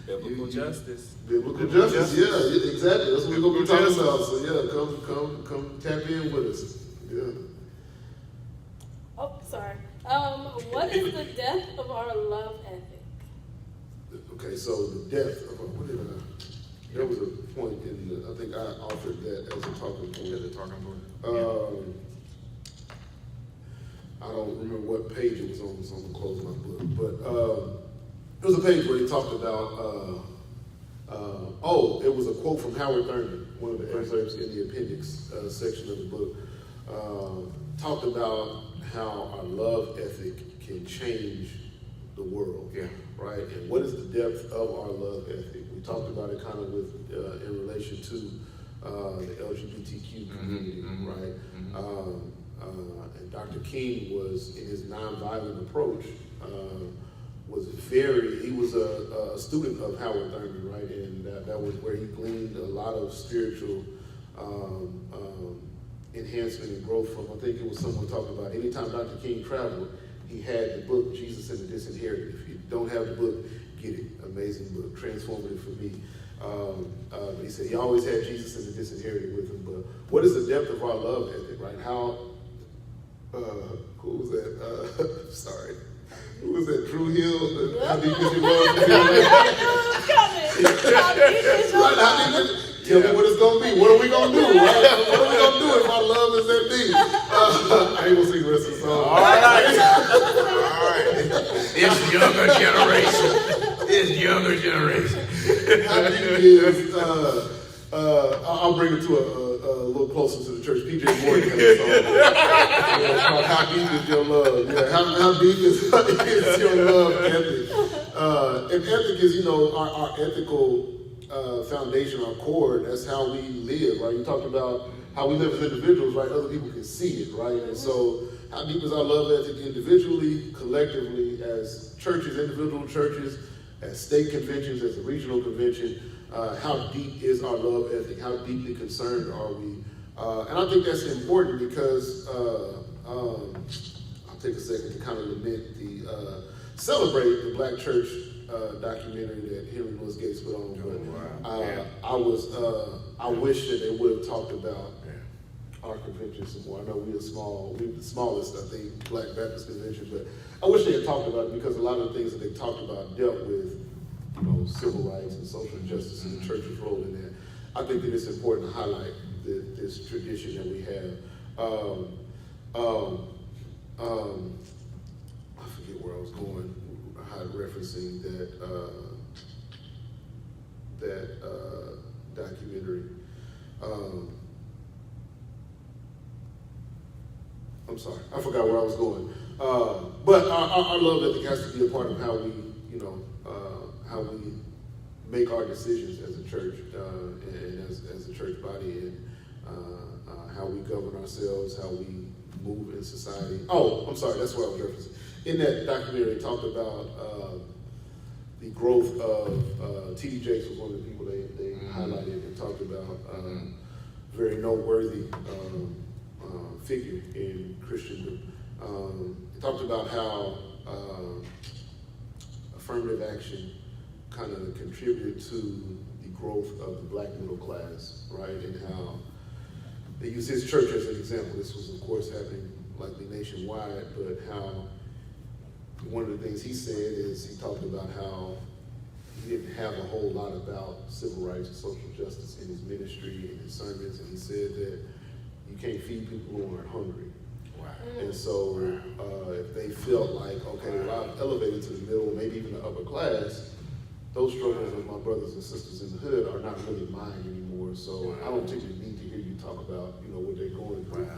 Biblical justice. Biblical justice, yeah, exactly. That's what we're going to be talking about. So, yeah, come tap in with us. Yeah. Oh, sorry. What is the depth of our love ethic? Okay, so the depth of there was a point in I think I offered that as a talking point. I don't remember what page it was on, so I'm going to close my book. But there was a page where he talked about, it was a quote from Howard Thurman, one of the excerpts in the appendix section of the book, talked about how our love ethic can change the world, right? And what is the depth of our love ethic? We talked about it kind of with in relation to the LGBTQ community, right? And Dr. King was, in his nonviolent approach, he was a student of Howard Thurman, right? And that was where he gleaned a lot of spiritual enhancement and growth from. I think it was someone talking about anytime Dr. King traveled, he had the book Jesus and the Disinherited. If you don't have the book, get it. Amazing book, transformative for me. He said he always had Jesus and the Disinherited with him. But what is the depth of our love ethic, right? How, who was that? Sorry. Who was that? Drew Hill? How deep is your love? Tell me what it's going to be. What are we going to do? Right? What are we going to do if our love is that deep? I ain't going to sing the rest of the song. All right. It's younger generation. How deep is I'll bring it to a little closer to the church. PJ Morgan had a song called "How Deep Is Your Love?" Yeah, how deep is your love ethic? And ethic is, our ethical foundation, our core. That's how we live, right? You talked about how we live as individuals, right? Other people can see it, right? And so, how deep is our love ethic individually, collectively, as churches, individual churches, as state conventions, as a regional convention? How deep is our love ethic? How deeply concerned are we? And I think that's important because I'll take a second to kind of lament celebrate the Black church documentary that Henry Louis Gates put on. But I wish that they would have talked about our convention some more. I know we're the smallest, I think, Black Baptist convention, but I wish they had talked about it because a lot of the things that they talked about dealt with civil rights and social justice and the church's role in that. I think that it's important to highlight this tradition that we have. I forget where I was going, referencing that documentary. I'm sorry, I forgot where I was going. But our love ethic has to be a part of how we, how we make our decisions as a church and as a church body, and how we govern ourselves, how we move in society. Oh, I'm sorry, that's what I was referencing. In that documentary, they talked about the growth of T.D. Jakes was one of the people they highlighted and talked about. Very noteworthy figure in Christendom. He talked about how affirmative action kind of contributed to the growth of the Black middle class, right? And how they use his church as an example. This was, of course, happening likely nationwide, but how one of the things he said is he talked about how he didn't have a whole lot about civil rights and social justice in his ministry and his sermons, and he said that you can't feed people who aren't hungry. Wow. And so if they felt like, okay, well, I've elevated to the middle, maybe even the upper class, those struggles of my brothers and sisters in the hood are not really mine anymore. So I don't particularly need to hear you talk about, what they're going through.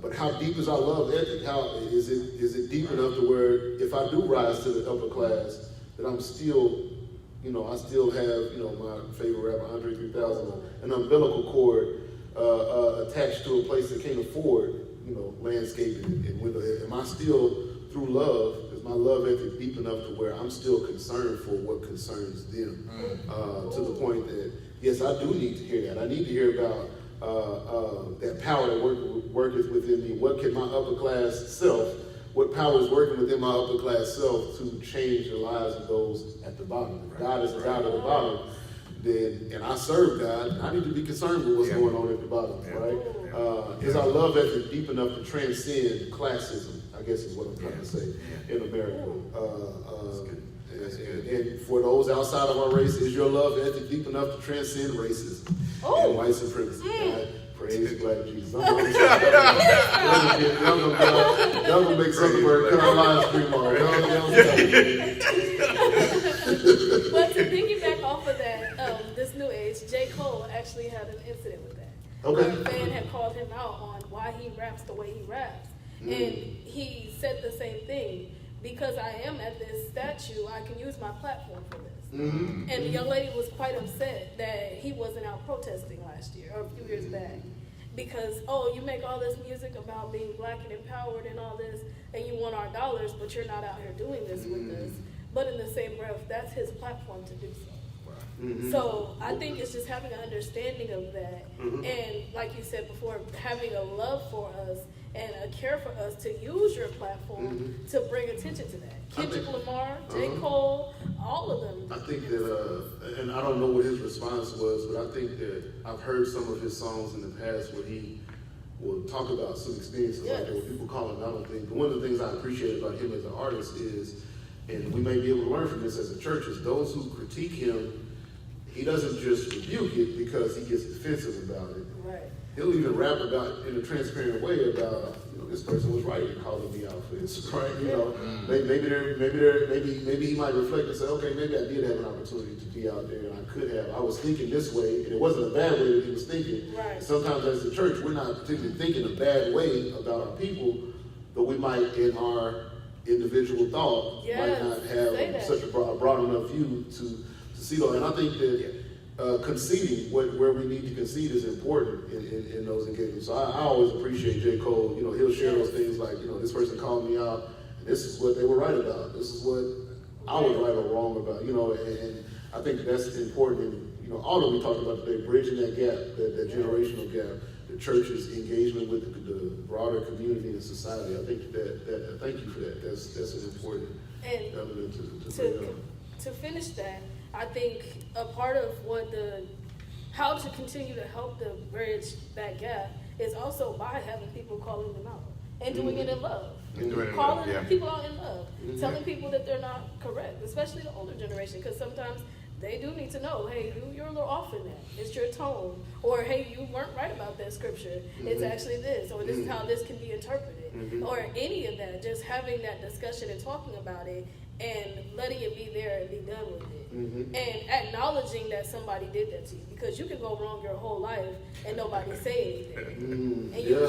But how deep is our love ethic? How is it deep enough to where if I do rise to the upper class, that I'm still, I still have, my favorite rapper, Andre 3000, an umbilical cord attached to a place that can't afford, landscaping and window. Am I still, through love, is my love ethic deep enough to where I'm still concerned for what concerns them? To the point that, yes, I do need to hear that. I need to hear about that power that worketh within me. What can my upper class self, what power is working within my upper class self to change the lives of those at the bottom? If God is the God at the bottom, then, and I serve God, I need to be concerned with what's going on at the bottom, right? Is our love ethic deep enough to transcend classism, I guess is what I'm trying to say, in America. And for those outside of our race, is your love ethic deep enough to transcend racism and white supremacy? God, praise Black Jesus. I'm gonna make Zuckerberg cut our live stream on. But to piggyback off of that, this new age, J. Cole actually had an incident with that. Okay. A fan had called him out on why he raps the way he raps. And he said the same thing. Because I am at this statue, I can use my platform for this. And the young lady was quite upset that he wasn't out protesting last year, or a few years back. Because, you make all this music about being Black and empowered and all this, and you want our dollars, but you're not out here doing this with us. But in the same breath, that's his platform to do so. So I think it's just having an understanding of that. And like you said before, having a love for us and a care for us to use your platform to bring attention to that. Kendrick Lamar, J. Cole, all of them. I think that, and I don't know what his response was, but I think that I've heard some of his songs in the past where he will talk about some experiences like that, where people call him out on things. But one of the things I appreciate about him as an artist is, and we may be able to learn from this as a church, is those who critique him, he doesn't just rebuke it because he gets defensive about it. Right. he'll even rap about in a transparent way about, this person was right in calling me out for this, right? Maybe he might reflect and say, okay, maybe I did have an opportunity to be out there, and I was thinking this way, and it wasn't a bad way that he was thinking. Right. And sometimes as a church, we're not particularly thinking a bad way about our people, but we might, in our individual thought, might not have such a broad enough view to see that. And I think that conceding where we need to concede is important in those engagements. So I always appreciate J. Cole. He'll share those things like, this person called me out, and this is what they were right about. This is what I was right or wrong about. And I think that's important. And all that we talked about today, bridging that gap, that generational gap, the church's engagement with the broader community and society. I think that thank you for that. That's an important element to bring up. To finish that, I think a part of how to continue to help them bridge that gap is also by having people calling them out and doing it in love. Calling people out in love, telling people that they're not correct, especially the older generation, because sometimes they do need to know, hey, you're a little off in that. It's your tone. Or, hey, you weren't right about that scripture. It's actually this. Or this is how this can be interpreted. Or any of that. Just having that discussion and talking about it and letting it be there and be done with it. And acknowledging that somebody did that to you. Because you can go wrong your whole life and nobody say anything. And you'll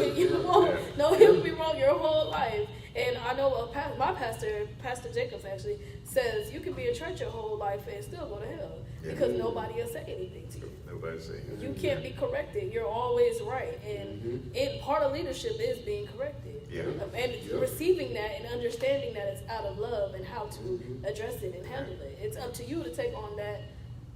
be wrong your whole life. And I know my pastor, Pastor Jacobs actually, says you can be in church your whole life and still go to hell because nobody will say anything to you. Nobody's saying anything. You can't be corrected. You're always right. And part of leadership is being corrected. And receiving that and understanding that it's out of love and how to address it and handle it. It's up to you to take on that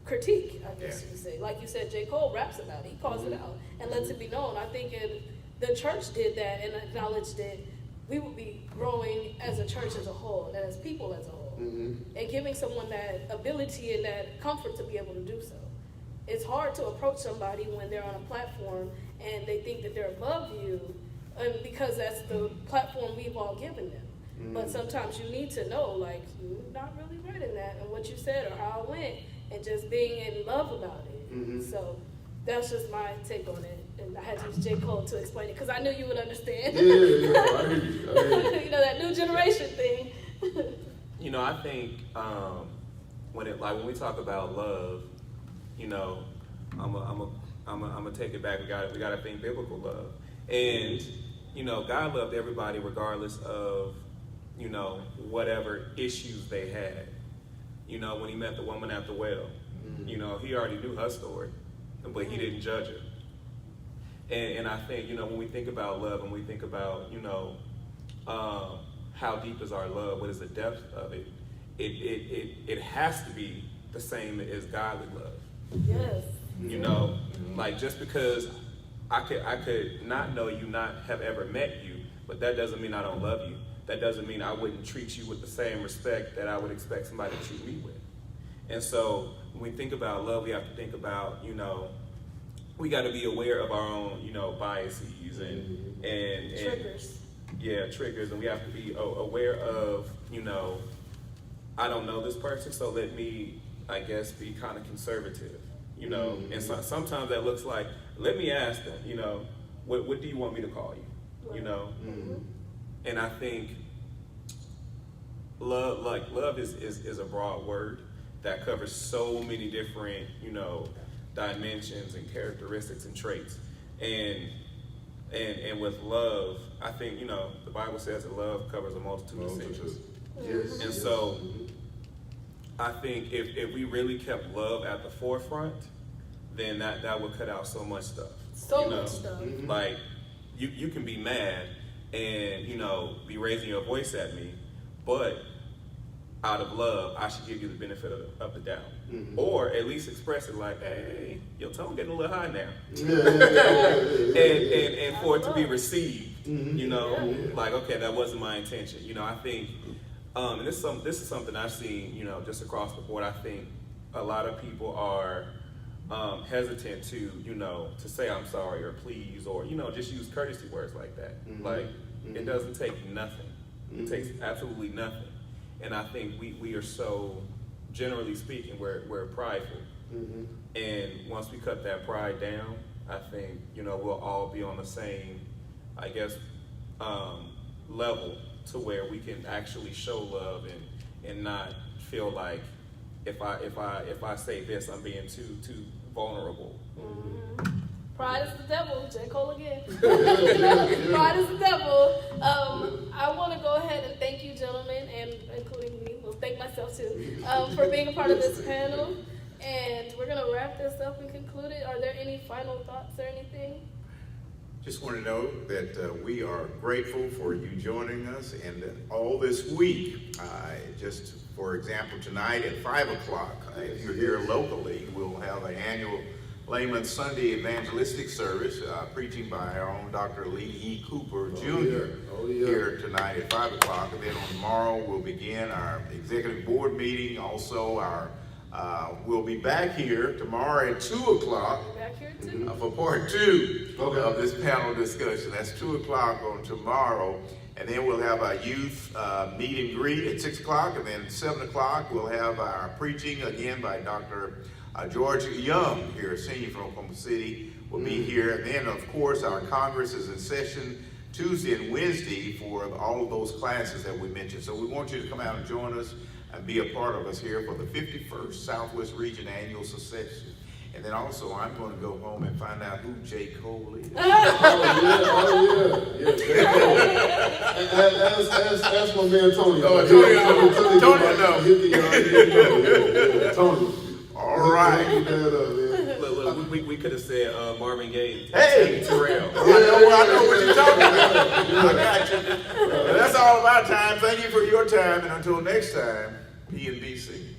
critique, I guess you could say. Like you said, J. Cole raps about it. He calls it out and lets it be known. I think if the church did that and acknowledged it, we would be growing as a church as a whole, and as people as a whole, and giving someone that ability and that comfort to be able to do so. It's hard to approach somebody when they're on a platform and they think that they're above you, because that's the platform we've all given them. But sometimes you need to know, like, you're not really right in that, and what you said or how it went, and just being in love about it. So that's just my take on it. And I had to use J. Cole to explain it because I knew you would understand. I hear you. That new generation thing. I think when we talk about love, I'm gonna take it back. We gotta think biblical love, and God loved everybody regardless of whatever issues they had. When he met the woman at the well, he already knew her story, but he didn't judge her. And I think, when we think about love and we think about, how deep is our love, what is the depth of it, it has to be the same as godly love. Yes. Like just because I could not know you, not have ever met you, but that doesn't mean I don't love you. That doesn't mean I wouldn't treat you with the same respect that I would expect somebody to treat me with. And so when we think about love, we have to think about, we got to be aware of our own, biases and Triggers. Triggers, and we have to be aware of, I don't know this person, so let me, I guess, be kind of conservative, And sometimes that looks like, let me ask them, what do you want me to call you, And I think love is a broad word that covers so many different, dimensions and characteristics and traits. And with love, I think, the Bible says that love covers a multitude of sins. Yes. And so I think if we really kept love at the forefront, then that would cut out so much stuff. Much stuff. Like you can be mad and, be raising your voice at me, but out of love, I should give you the benefit of the doubt. Or at least express it like, hey, your tone getting a little high now. And for it to be received, like, okay, that wasn't my intention. I think, and this is something I've seen, just across the board. I think a lot of people are hesitant to say I'm sorry or please, or, just use courtesy words like that. Like, it doesn't take nothing. It takes absolutely nothing. And I think we are so, generally speaking, we're prideful. And once we cut that pride down I think, we'll all be on the same, I guess, level to where we can actually show love and not feel like if I say this, I'm being too vulnerable. Mm-hmm. Pride is the devil. J. Cole again. Pride is the devil. I want to go ahead and thank you, gentlemen, and including me, well, thank myself too, for being a part of this panel. And we're going to wrap this up and conclude it. Are there any final thoughts or anything? Just want to know that we are grateful for you joining us, and all this week, just for example, tonight at 5 o'clock, if you're here locally, we'll have an annual Layman Sunday evangelistic service, preaching by our own Dr. Lee E. Cooper Jr. Here tonight at 5 o'clock. And then on tomorrow, we'll begin our executive board meeting. Also, we'll be back here tomorrow at 2 o'clock Back here too? for part 2 of this panel discussion. That's 2 o'clock on tomorrow. And then we'll have our youth meet and greet at 6 o'clock. And then 7 o'clock, we'll have our preaching again by Dr. George Young here, a senior from Oklahoma City, will be here. And then, of course, our Congress is in session Tuesday and Wednesday for all of those classes that we mentioned. So we want you to come out and join us and be a part of us here for the 51st Southwest Region Annual Session. And then also, I'm going to go home and find out who J. Cole is. Yeah. Ask my man Tony. Tony. All right. Look, we could have said Marvin Gaye. Hey! Terrell. I know what you're talking about. I got you. Well, that's all of our time. Thank you for your time. And until next time, PNBC.